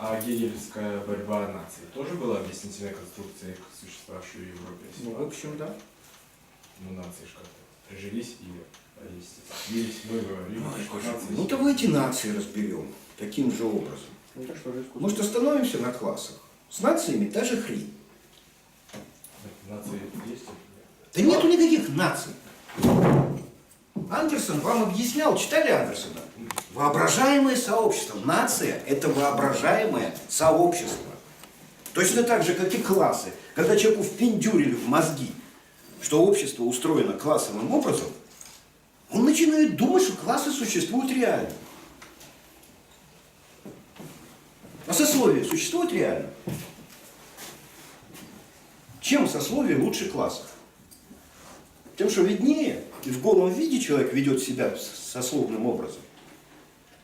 а гегельская борьба наций тоже была объяснительной конструкцией, существовавшей в Европе? Ну, в общем, да. Ну, нации же как-то прижились и есть, мы говорим, что нации... Ну, давайте нации разберем таким же образом. Ну, так что же искусство? Может, остановимся на классах? С нациями та же хрень. Нации есть? Да нету никаких наций. Андерсон вам объяснял, читали Андерсона? Воображаемое сообщество. Нация – это воображаемое сообщество. Точно так же, как и классы. Когда человеку впендюрили в мозги, что общество устроено классовым образом, он начинает думать, что классы существуют реально. А сословие существует реально? Чем сословие лучше классов? Тем, что виднее, и в голом виде человек ведет себя сословным образом.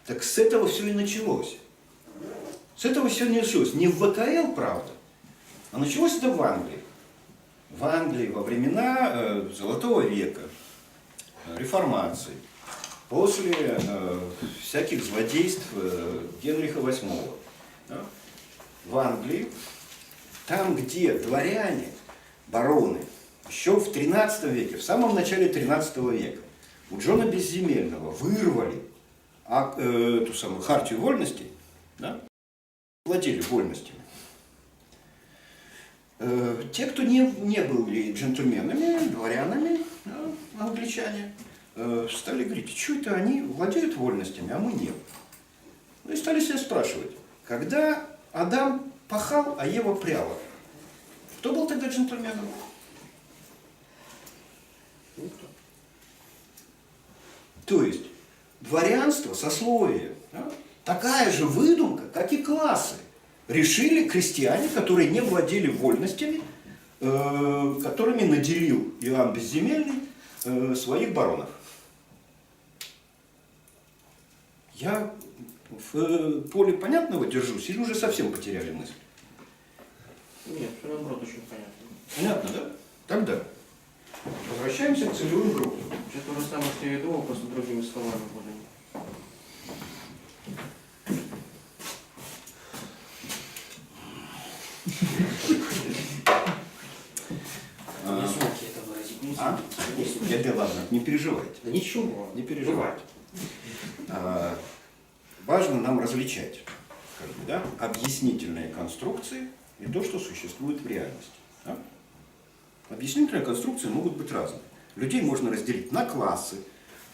Так с этого все и началось. С этого все не началось. Не в ВКЛ, правда, а началось это в Англии. В Англии во времена Золотого века, реформации, после всяких злодейств Генриха VIII. Да? В Англии, там, где дворяне, бароны, еще в XIII веке, в самом начале XIII века, у Джона Безземельного вырвали ту самую хартию вольностей, да? Владели вольностями. Те, кто не были джентльменами, дворянами, да, англичане, стали говорить, что это они владеют вольностями, а мы нет. Ну и стали себя спрашивать, когда Адам пахал, а Ева пряла, кто был тогда джентльменом? Никто. То есть дворянство, сословие, да, такая же выдумка, как и классы. Решили крестьяне, которые не владели вольностями, которыми наделил Иоанн Безземельный своих баронов. Я в поле понятного держусь или уже совсем потеряли мысль? Нет, все наоборот очень понятно. Понятно, да? Тогда возвращаемся к целевым группам. Сейчас то же самое, что я и думал, просто другими словами буду. Не смог я это выразить. Не смог. Да ладно, не переживайте. Да ничего. Не переживайте. Важно нам различать как бы, да, объяснительные конструкции и то, что существует в реальности. Да? Объяснительные конструкции могут быть разные. Людей можно разделить на классы,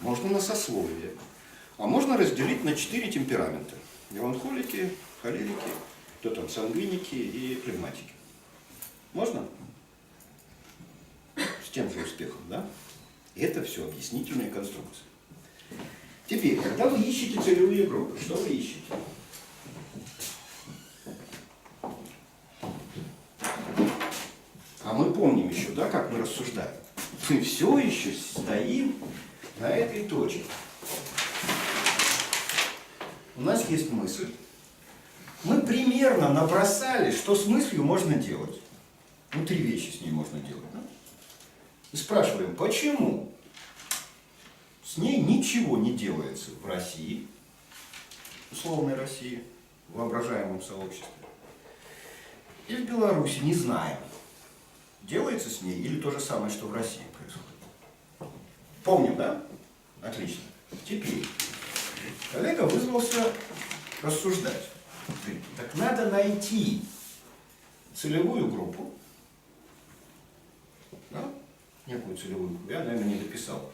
можно на сословия, а можно разделить на 4 темперамента. Меланхолики, холерики, кто там, сангвиники и флегматики. Можно? С тем же успехом, да? Это все объяснительные конструкции. Теперь, когда вы ищете целевые группы, что вы ищете? А мы помним еще, да, как мы рассуждаем. Мы все еще стоим на этой точке. У нас есть мысль. Мы примерно набросали, что с мыслью можно делать. Ну, 3 вещи с ней можно делать. Да? И спрашиваем, почему с ней ничего не делается в России, условной России, в воображаемом сообществе, и в Беларуси не знаем, делается с ней или то же самое, что в России происходит. Помним, да? Отлично. Теперь коллега вызвался рассуждать. Говорит, так надо найти целевую группу, да? Некую целевую группу. Я, наверное, не дописал.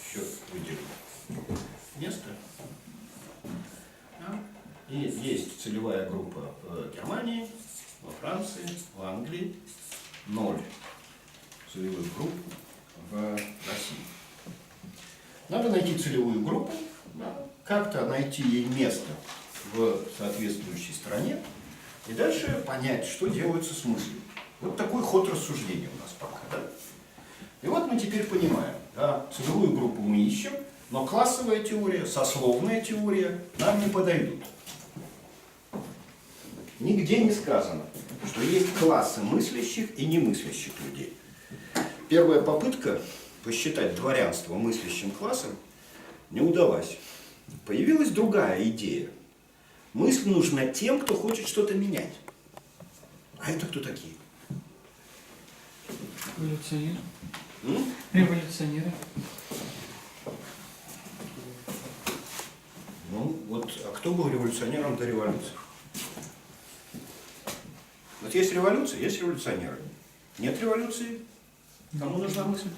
Еще выделю место. Да? И есть целевая группа в Германии, во Франции, в Англии. 0 целевых групп в России. Надо найти целевую группу, да, как-то найти ей место в соответствующей стране и дальше понять, что делается с мыслью. Вот такой ход рассуждения у нас пока. Да? И вот мы теперь понимаем, да, целевую группу мы ищем, но классовая теория, сословная теория нам не подойдут. Нигде не сказано, что есть классы мыслящих и немыслящих людей. Первая попытка посчитать дворянство мыслящим классом не удалась. Появилась другая идея. Мысль нужна тем, кто хочет что-то менять. А это кто такие? Революционеры. Революционеры. Ну, вот, а кто был революционером до революции? Вот есть революция, есть революционеры. Нет революции? Кому нужна мысль?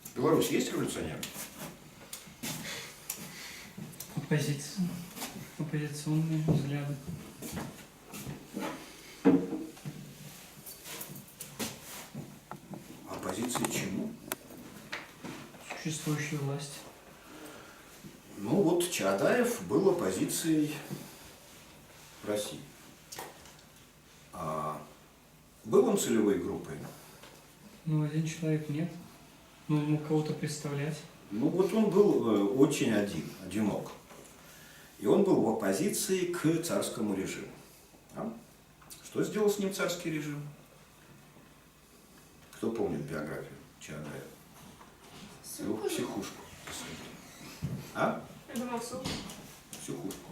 В Беларуси есть революционеры? Оппозиция. Оппозиционные взгляды. Оппозиции чему? Существующей власти. Ну вот Чаадаев был оппозицией в России. А был он целевой группой? Ну, один человек нет. Ну, ему кого-то представлять. Ну вот он был очень одинок. И он был в оппозиции к царскому режиму. А? Что сделал с ним царский режим? Кто помнит биографию Чаадаева? Его в психушку посадили. А? Я думал, суп. Психушку.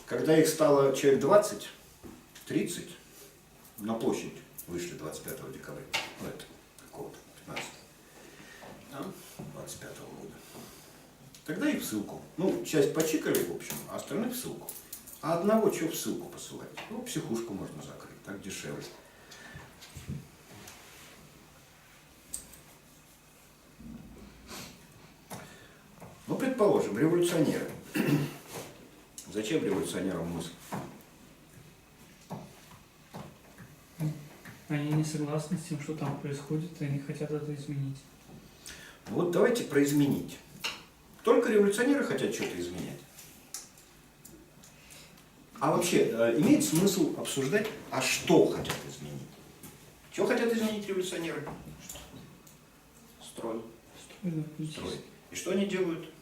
Когда их стало человек 20, 30, на площадь вышли 25 декабря. Ну, это какого-то, 15 25 года. Тогда их в ссылку. Ну, часть почикали, в общем, а остальных в ссылку. А одного что в ссылку посылать? Ну, психушку можно закрыть, так дешевле. Ну, предположим, революционеры. Зачем революционерам мысль? Они не согласны с тем, что там происходит, и они хотят это изменить. Вот давайте про изменить. Только революционеры хотят что-то изменять. А вообще, имеет смысл обсуждать, а что хотят изменить? Что хотят изменить революционеры? Строй. Строй. И что они делают?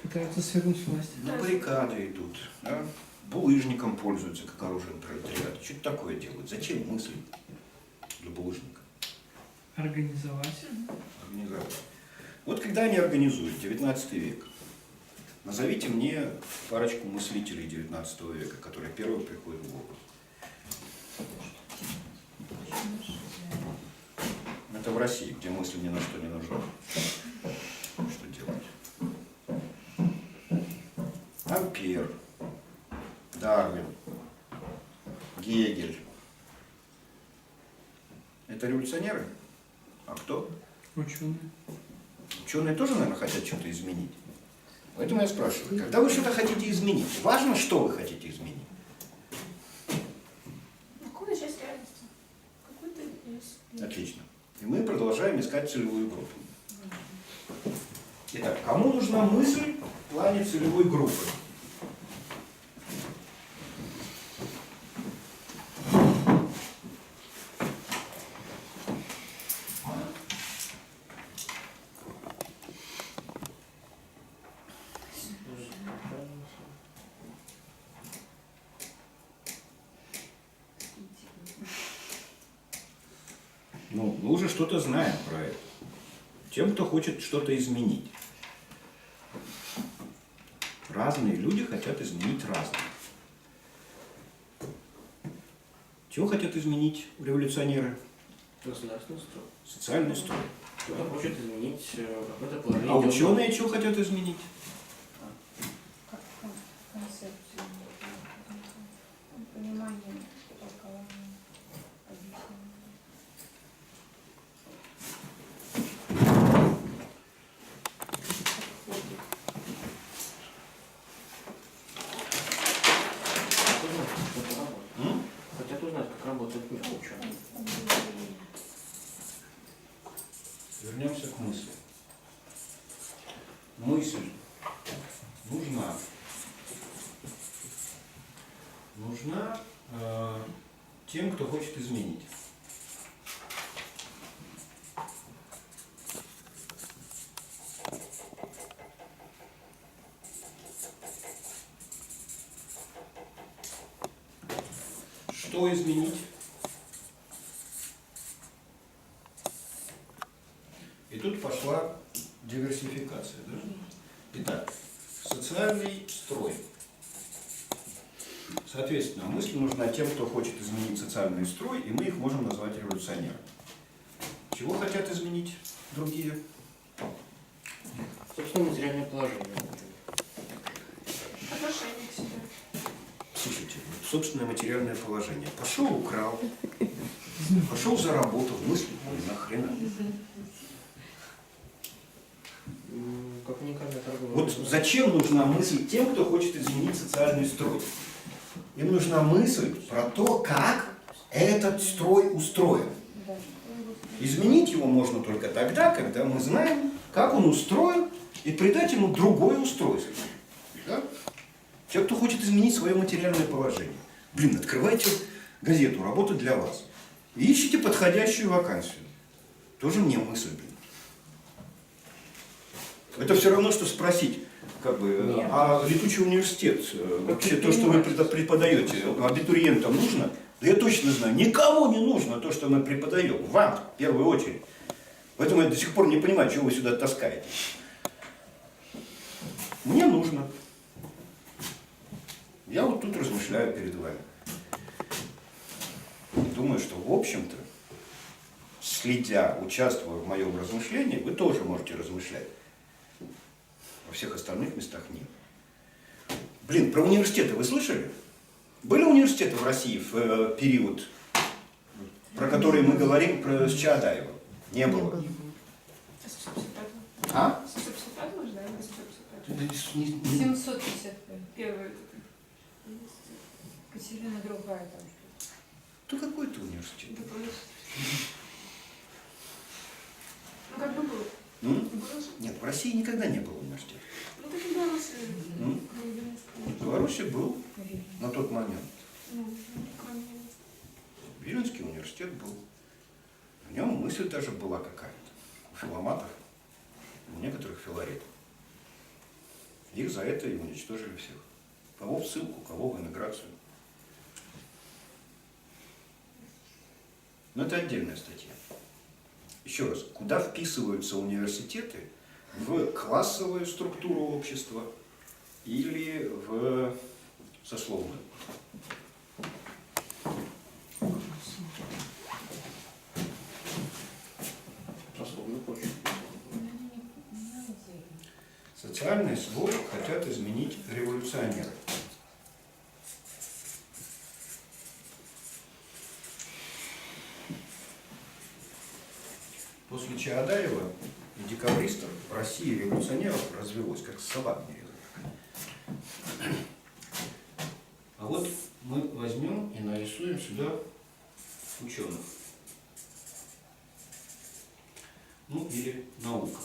Пытаются свергнуть власть. На баррикады идут, да? Булыжником пользуются, как оружием пролетариата. Что-то такое делают. Зачем мысли для булыжника? Организовать. Организовать. Вот когда они организуют 19 век, назовите мне парочку мыслителей 19 века, которые первые приходят в голову. Это в России, где мысли ни на что не нужны. Что делать? Ампер, Дарвин, Гегель. Это революционеры? А кто? Ученые. Ученые тоже, наверное, хотят что-то изменить. Поэтому я спрашиваю, когда вы что-то хотите изменить, важно, что вы хотите изменить? Какую часть реальности? Какую-то есть. Отлично. И мы продолжаем искать целевую группу. Итак, кому нужна мысль в плане целевой группы? Ну, мы уже что-то знаем про это. Тем, кто хочет что-то изменить. Разные люди хотят изменить разное. Чего хотят изменить революционеры? Государственный строй. Социальный строй. Кто-то хочет изменить какое-то положение. А дел. ученые чего хотят изменить? Как концепцию, понимание, толкование, объяснение. Хотят узнать, как работает мир ученых. Вернемся к мысли. Мысль нужна. Нужна тем, кто хочет изменить. Что изменить? И тут пошла диверсификация. Да? Итак, социальный строй. Соответственно, мысль нужна тем, кто хочет изменить социальный строй, и мы их можем назвать революционерами. Чего хотят изменить другие? Собственно, материальное положение. Отношение к себе. Слушайте, вот собственное материальное положение. Пошел, украл, пошел заработал, мысли, нахрена. Как уникальная торговая. Вот зачем нужна мысль тем, кто хочет изменить социальный строй? Им нужна мысль про то, как этот строй устроен. Изменить его можно только тогда, когда мы знаем, как он устроен, и придать ему другое устройство. Да? Те, кто хочет изменить свое материальное положение. Блин, открывайте газету «Работа для вас» и ищите подходящую вакансию. Тоже мне мысль, блин. Это все равно, что спросить, как бы, а летучий университет, вообще то, что вы преподаете, абитуриентам нужно? Да я точно знаю, никому не нужно то, что мы преподаем. Вам, в первую очередь. Поэтому я до сих пор не понимаю, чего вы сюда таскаете. Мне нужно. Я вот тут размышляю перед вами. Думаю, что в общем-то, следя, участвуя в моем размышлении, вы тоже можете размышлять. Во всех остальных местах нет. Блин, про университеты вы слышали? Были университеты в России в период, про который мы говорим, с Чаадаева? Не было. 755-го. А? 755-го же, да, или 855-го? 755. Первый. Катерина другая там что-то. То какой это университет? Да, помнишь? Ну, как бы был. М? Был же. Нет, в России никогда не было университета. Ну, так и Беларуси. М? В Беларуси был на тот момент. Ну, кроме Немецкого. Виленский университет был. В нем мысль даже была какая-то. У филоматов, у некоторых филаретов. Их за это и уничтожили всех. Кого в ссылку, кого в эмиграцию. Но это отдельная статья. Еще раз, куда вписываются университеты? В классовую структуру общества или в сословную? Сословную почву. Социальный слой хотят изменить революционеры. После Чаадаева и декабристов в России революционеров развелось, как собак нерезанных. А вот мы возьмем и нарисуем сюда ученых. Ну или наука.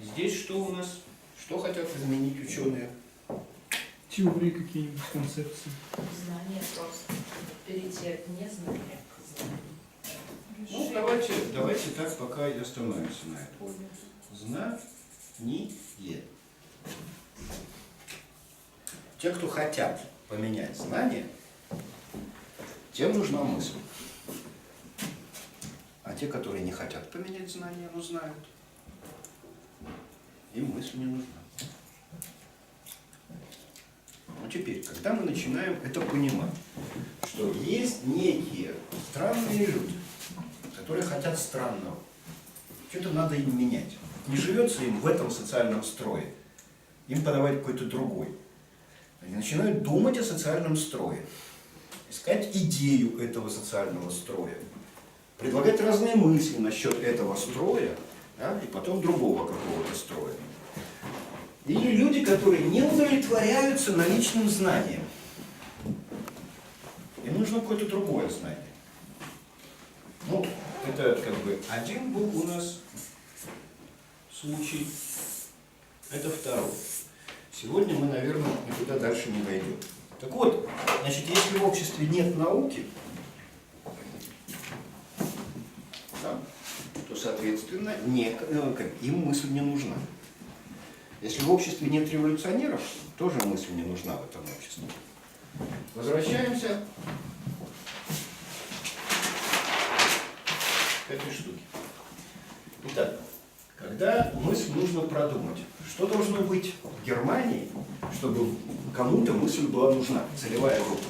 Здесь что у нас? Что хотят изменить ученые? Теории какие-нибудь, концепции. Знание просто. Перейти от незнания к знанию. Ну, давайте так пока и остановимся на этом. Знание. Те, кто хотят поменять знания, тем нужна мысль. А те, которые не хотят поменять знания, но знают, им мысль не нужна. Но теперь, когда мы начинаем это понимать, что есть некие странные люди, которые хотят странного, что-то надо им менять. Не живется им в этом социальном строе, им подавать какой-то другой. Они начинают думать о социальном строе, искать идею этого социального строя, предлагать разные мысли насчет этого строя, да, и потом другого какого-то строя. Или люди, которые не удовлетворяются наличным знанием. Им нужно какое-то другое знание. Ну, это как бы один был у нас случай. Это второй. Сегодня мы, наверное, никуда дальше не дойдем. Так вот, значит, если в обществе нет науки, да, то, соответственно, им мысль не нужна. Если в обществе нет революционеров, тоже мысль не нужна в этом обществе. Возвращаемся к этой штуке. Итак, когда мысль нужно продумать, что должно быть в Германии, чтобы кому-то мысль была нужна, целевая группа?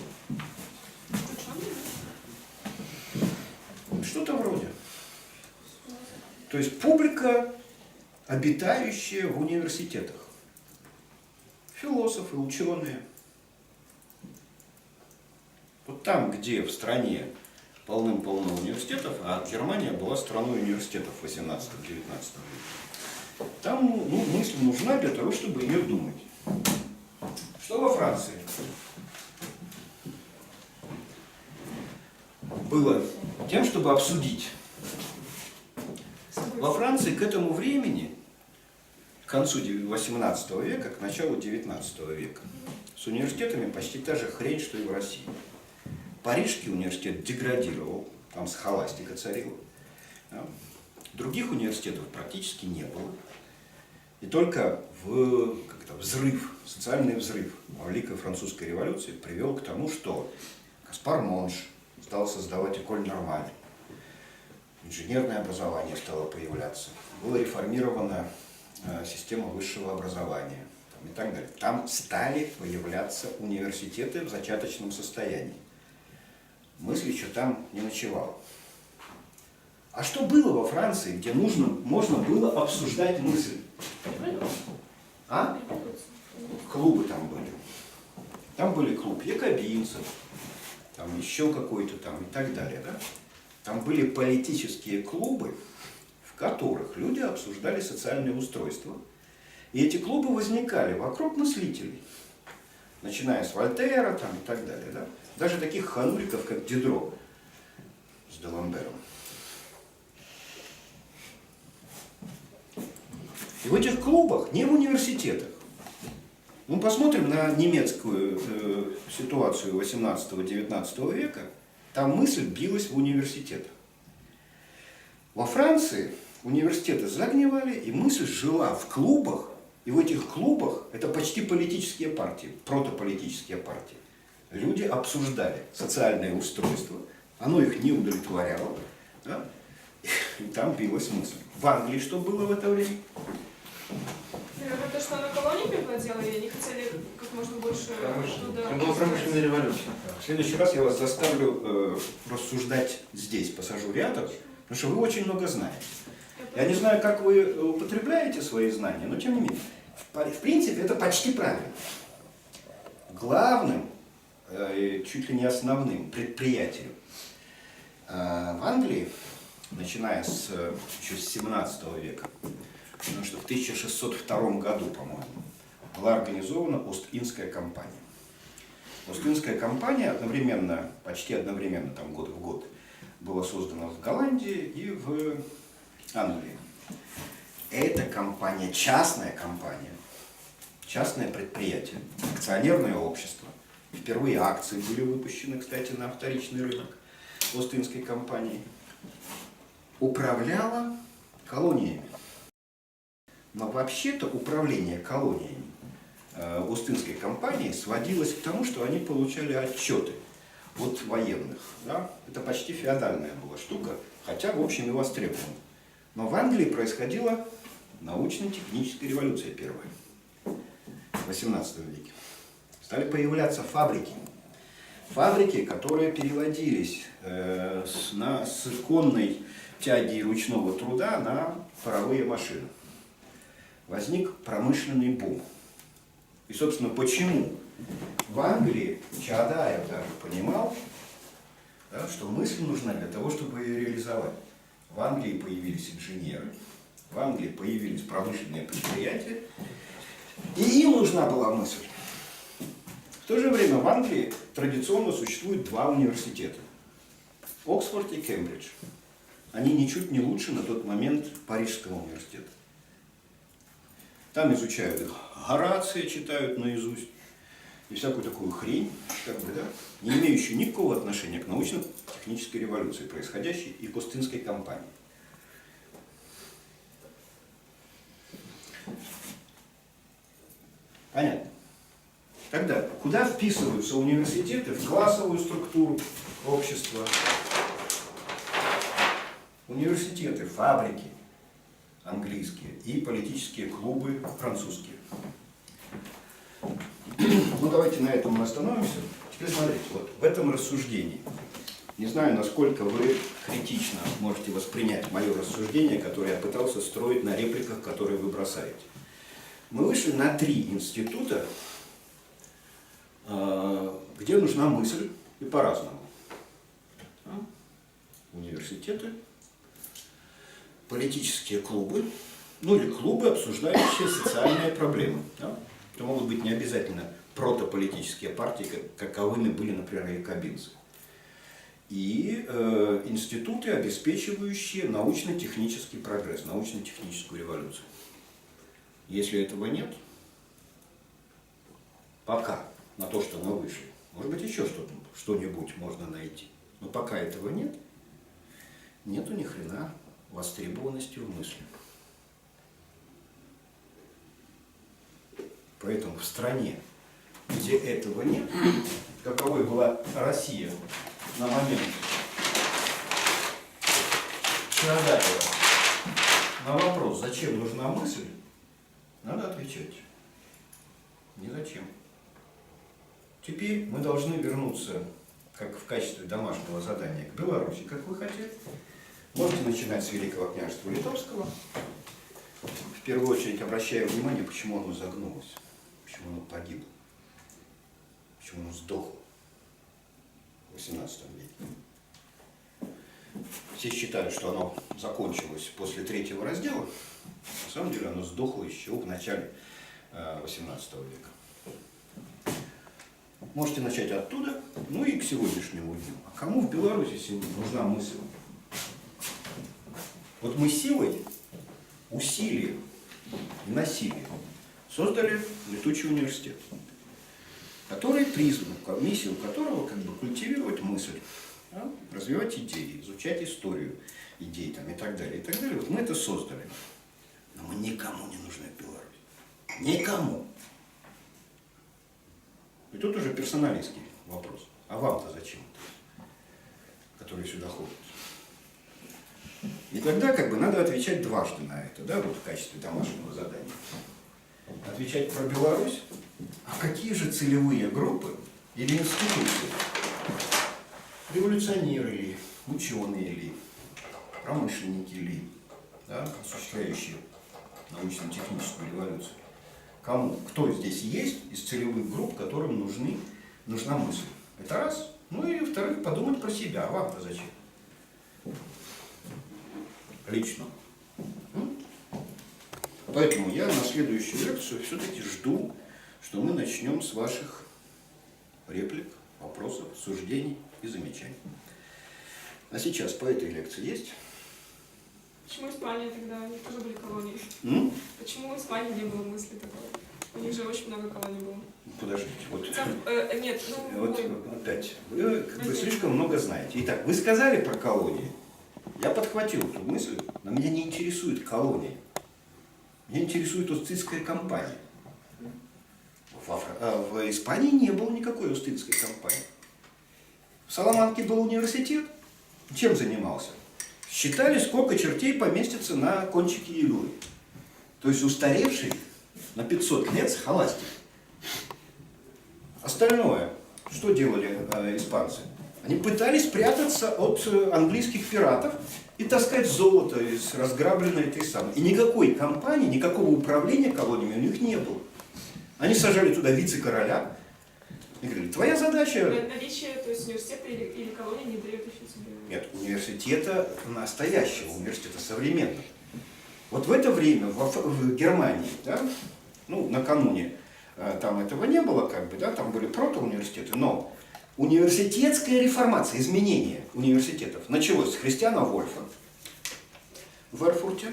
Что-то вроде. То есть публика обитающие в университетах. Философы, ученые. Вот там, где в стране полным-полно университетов, а Германия была страной университетов в 18-19 веке, там мысль нужна для того, чтобы ее думать. Что во Франции? Было тем, чтобы обсудить. Во Франции к этому времени, к концу 18 века, к началу 19 века, с университетами почти та же хрень, что и в России. Парижский университет деградировал, там схоластика царила. Других университетов практически не было. И только взрыв, социальный взрыв во Великой Французской революции привел к тому, что Гаспар Монж стал создавать Эколь Нормаль. Инженерное образование стало появляться. Была реформирована система высшего образования и так далее. Там стали появляться университеты в зачаточном состоянии. Мысль еще там не ночевала. А что было во Франции, где можно было обсуждать мысль? А? Клубы там были. Там были клуб якобинцев, там еще какой-то там и так далее. Да? Там были политические клубы, в которых люди обсуждали социальное устройство. И эти клубы возникали вокруг мыслителей, начиная с Вольтера там, и так далее. Да? Даже таких хануриков, как Дидро с Даламбером. И в этих клубах, не в университетах. Мы посмотрим на немецкую ситуацию 18-19 века. Там мысль билась в университетах. Во Франции университеты загнивали, и мысль жила в клубах. И в этих клубах, это почти политические партии, протополитические партии. Люди обсуждали социальное устройство, оно их не удовлетворяло, да? И там билась мысль. В Англии что было в это время? Наверное, то, что она колониями владела, и они хотели как можно больше туда... Это была промышленная революция. В следующий раз я вас заставлю рассуждать здесь, посажу рядом, потому что вы очень много знаете. Я не знаю, как вы употребляете свои знания, но тем не менее. В принципе, это почти правильно. Главным, чуть ли не основным предприятием в Англии, начиная еще с 17 века, потому что в 1602 году, по-моему, была организована Ост-Индская компания. Ост-Индская компания почти одновременно, там год в год, была создана в Голландии и в Англии. Эта компания, частное предприятие, акционерное общество. Впервые акции были выпущены, кстати, на вторичный рынок Ост-Индской компании. Управляла колониями. Но вообще-то управление колониями Ост-Индской компании сводилось к тому, что они получали отчеты от военных. Да? Это почти феодальная была штука, хотя, в общем, и востребована. Но в Англии происходила научно-техническая революция первая, в XVIII веке. Стали появляться фабрики. Фабрики, которые переводились с конной тяги и ручного труда на паровые машины. Возник промышленный бум. И, собственно, почему в Англии Чаадаев даже понимал, да, что мысль нужна для того, чтобы ее реализовать. В Англии появились инженеры, в Англии появились промышленные предприятия, и им нужна была мысль. В то же время в Англии традиционно существует два университета – Оксфорд и Кембридж. Они ничуть не лучше на тот момент Парижского университета. Там изучают Горация, читают наизусть и всякую такую хрень, не имеющую никакого отношения к научно-технической революции, происходящей и к Ост-Индской компании. Понятно? Тогда, куда вписываются университеты в классовую структуру общества? Университеты, фабрики английские и политические клубы французские. Ну, давайте на этом мы остановимся. Теперь смотрите, вот в этом рассуждении Не знаю, насколько вы критично можете воспринять мое рассуждение, которое я пытался строить на репликах, которые вы бросаете. Мы вышли на 3 института, где нужна мысль, и по-разному. Университеты, политические клубы, ну или клубы, обсуждающие социальные проблемы. Да? Это могут быть не обязательно протополитические партии, каковыми были, например, якобинцы. И институты, обеспечивающие научно-технический прогресс, научно-техническую революцию. Если этого нет, пока на то, что мы вышли, может быть, еще что-нибудь можно найти. Но пока этого нет, нету ни хрена востребованности в мысли. Поэтому в стране, где этого нет, каковой была Россия на момент Чагатова, на вопрос, зачем нужна мысль, надо отвечать. Ни зачем. Теперь мы должны вернуться, как в качестве домашнего задания, к Беларуси, как вы хотели. Можете начинать с Великого княжества Литовского. В первую очередь обращаю внимание, почему оно загнулось, почему оно погибло, почему оно сдохло в XVIII веке. Все считают, что оно закончилось после 3-го раздела. На самом деле оно сдохло еще в начале XVIII века. Можете начать оттуда, ну и к сегодняшнему дню. А кому в Беларуси нужна мысль? Вот мы силой, усилием и насилием создали летучий университет, который призван, миссию которого культивировать мысль, да, развивать идеи, изучать историю идей там, и так далее, и так далее. Вот мы это создали. Но мы никому не нужны в Беларуси. Никому. И тут уже персоналистский вопрос. А вам-то зачем это? Которые сюда ходят. И тогда надо отвечать дважды на это, да, вот в качестве домашнего задания. Отвечать про Беларусь, а какие же целевые группы или институции, революционеры ли, ученые ли, промышленники ли, да, осуществляющие научно-техническую революцию. Кому? Кто здесь есть из целевых групп, которым нужна мысль? Это раз. Ну и во-вторых, подумать про себя. А вам-то зачем? Лично. Поэтому я на следующую лекцию все-таки жду, что мы начнем с ваших реплик, вопросов, суждений и замечаний. А сейчас по этой лекции есть? Почему Испания тогда? Они тоже были колонии. Почему в Испании не было мысли такой? У них же очень много колоний было. Подождите, вот, Нет, вот опять, вы слишком много знаете. Итак, вы сказали про колонии. Я подхватил эту мысль, но меня не интересует колония. Меня интересует Остинская компания. В Испании не было никакой Остинской компании. В Саламанке был университет. Чем занимался? Считали, сколько чертей поместится на кончике иглы. То есть устаревший на 500 лет схоластик. Остальное, что делали испанцы? Они пытались прятаться от английских пиратов и таскать золото из разграбленной этой самой. И никакой компании, никакого управления колониями у них не было. Они сажали туда вице-короля и говорили, твоя задача... Наличие, то есть университета или колонии не дает еще себе... Нет, университета настоящего, университета современного. Вот в это время в Германии, да, ну, накануне там этого не было, да, там были протоуниверситеты, но университетская реформация, изменение университетов началось с Христиана Вольфа в Эрфурте,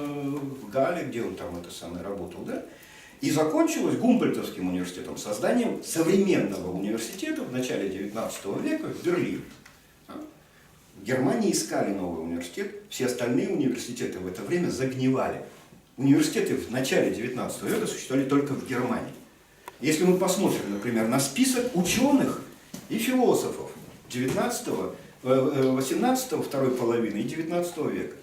в Галле, где он там работал, да, и закончилось Гумбольдтовским университетом, созданием современного университета в начале XIX века в Берлине. В Германии искали новый университет, все остальные университеты в это время загнивали. Университеты в начале XIX века существовали только в Германии. Если мы посмотрим, например, на список ученых и философов 18 второй половины и 19 века,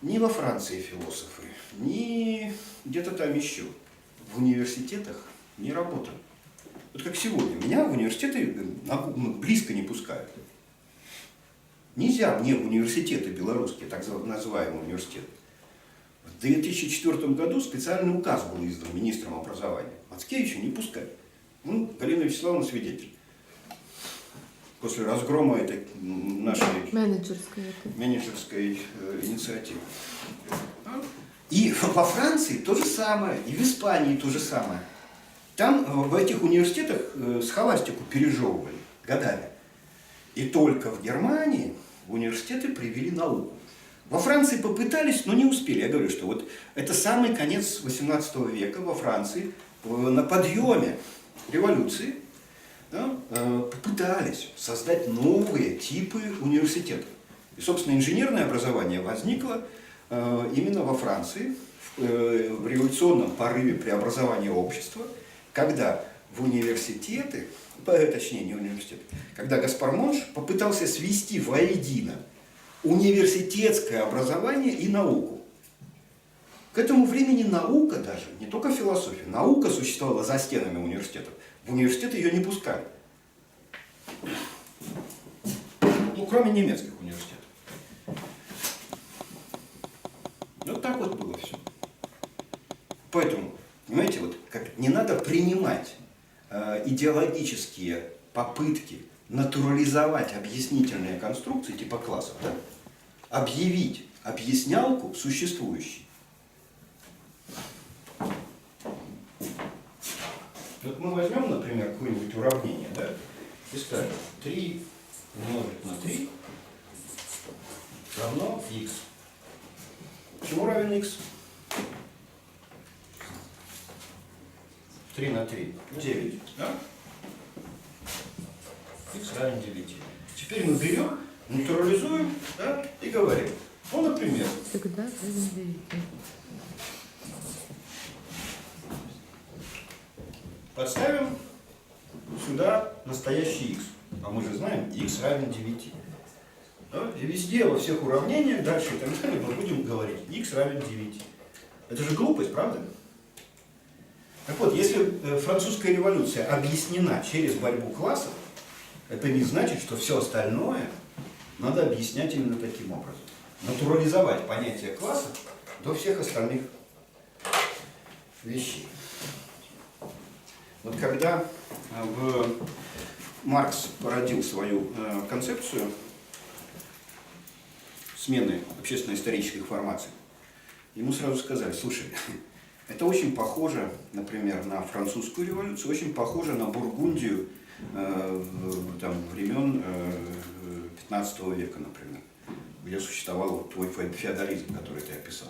ни во Франции философы, ни где-то там еще в университетах не работали. Вот как сегодня. Меня в университеты близко не пускают. Нельзя мне в университеты белорусские, так называемые университеты. В 2004 году специальный указ был издан министром образования. Мацкевича не пускать. Ну, Галина Вячеславовна свидетель. После разгрома этой нашей менеджерской инициативы. И во Франции то же самое, и в Испании то же самое. Там в этих университетах схоластику пережевывали годами. И только в Германии в университеты привели науку. Во Франции попытались, но не успели. Я говорю, что вот это самый конец XVIII века во Франции, на подъеме революции, да, попытались создать новые типы университетов. И, собственно, инженерное образование возникло именно во Франции, в революционном порыве преобразования общества, когда в университеты, точнее не университеты, когда Гаспар Монш попытался свести воедино университетское образование и науку. К этому времени наука даже, не только философия, наука существовала за стенами университетов. В университеты ее не пускали. Ну, кроме немецких университетов. Вот так вот было все. Поэтому, понимаете, вот как не надо принимать идеологические попытки натурализовать объяснительные конструкции типа классов, да? Объявить объяснялку существующей. Вот мы возьмем, например, какое-нибудь уравнение, да, и скажем, 3 умножить на 3 равно x. Чему равен x? 3 на 3. 9. Да? X равен 9. Теперь мы берем, натурализуем, да, и говорим. Ну, например. Всегда равен 9. Подставим сюда настоящий x. А мы же знаем, x равен 9. Да? И везде, во всех уравнениях, дальше и так далее, мы будем говорить, x равен 9. Это же глупость, правда? Так вот, если французская революция объяснена через борьбу классов, это не значит, что все остальное надо объяснять именно таким образом. Натурализовать понятие классов до всех остальных вещей. Вот когда Маркс породил свою концепцию смены общественно-исторических формаций, ему сразу сказали, слушай, это очень похоже, например, на французскую революцию, очень похоже на Бургундию там, времен 15 века, например, где существовал вот твой феодализм, который ты описал.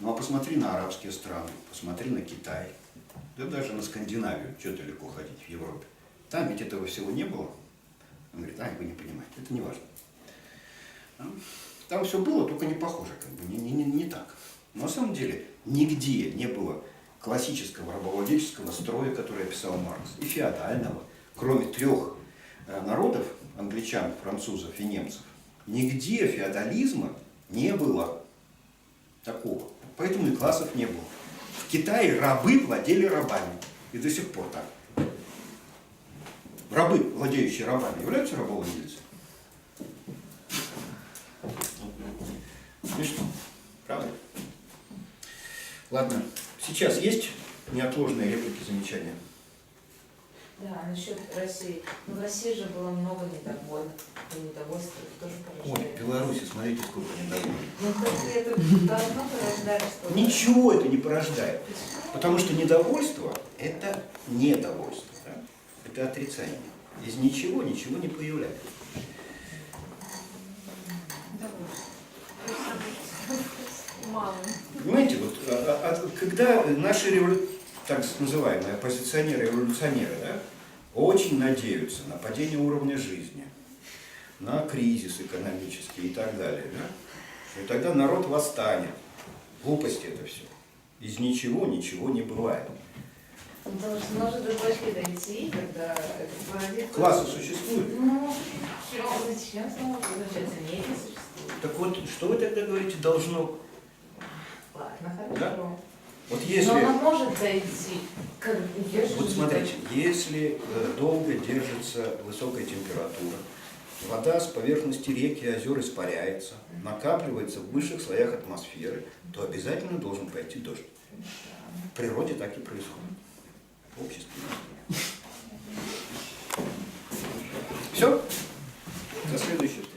Ну а посмотри на арабские страны, посмотри на Китай, да даже на Скандинавию, что далеко ходить, в Европе. Там ведь этого всего не было. Он говорит, вы не понимаете, это не важно. Там все было, только не похоже, как бы, не так. Но на самом деле нигде не было классического рабовладельческого строя, который описал Маркс, и феодального, кроме 3 народов, англичан, французов и немцев, нигде феодализма не было такого. Поэтому и классов не было. В Китае рабы владели рабами. И до сих пор так. Рабы, владеющие рабами, являются рабовладельцами? Смешно. Правда? Ладно. Сейчас есть неотложные реплики, замечания? Да, насчет России. Ну, в России же было много недовольных, и недовольство тоже Ой, порождает. в Беларуси, смотрите, сколько недовольных. Ну, так это должно порождать что-то. Ничего это не порождает. Потому что недовольство – это недовольство. Да? Это отрицание. Из ничего ничего не появляется. Мало. Понимаете, вот, когда наши так называемые оппозиционеры, революционеры, да, очень надеются на падение уровня жизни, на кризис экономический и так далее, да, и тогда народ восстанет. Глупости это все. Из ничего ничего не бывает. Должно же до точки дойти, когда это породит... Классы существуют. Ну, зачем снова получается? Не существует. Так вот, что вы тогда говорите должно? Ладно, хорошо. Вот Но если, она может дойти к удерживанию. вот смотрите, если долго держится высокая температура, вода с поверхности рек и озер испаряется, накапливается в высших слоях атмосферы, то обязательно должен пойти дождь. В природе так и происходит. В обществе. Все. До следующей встречи.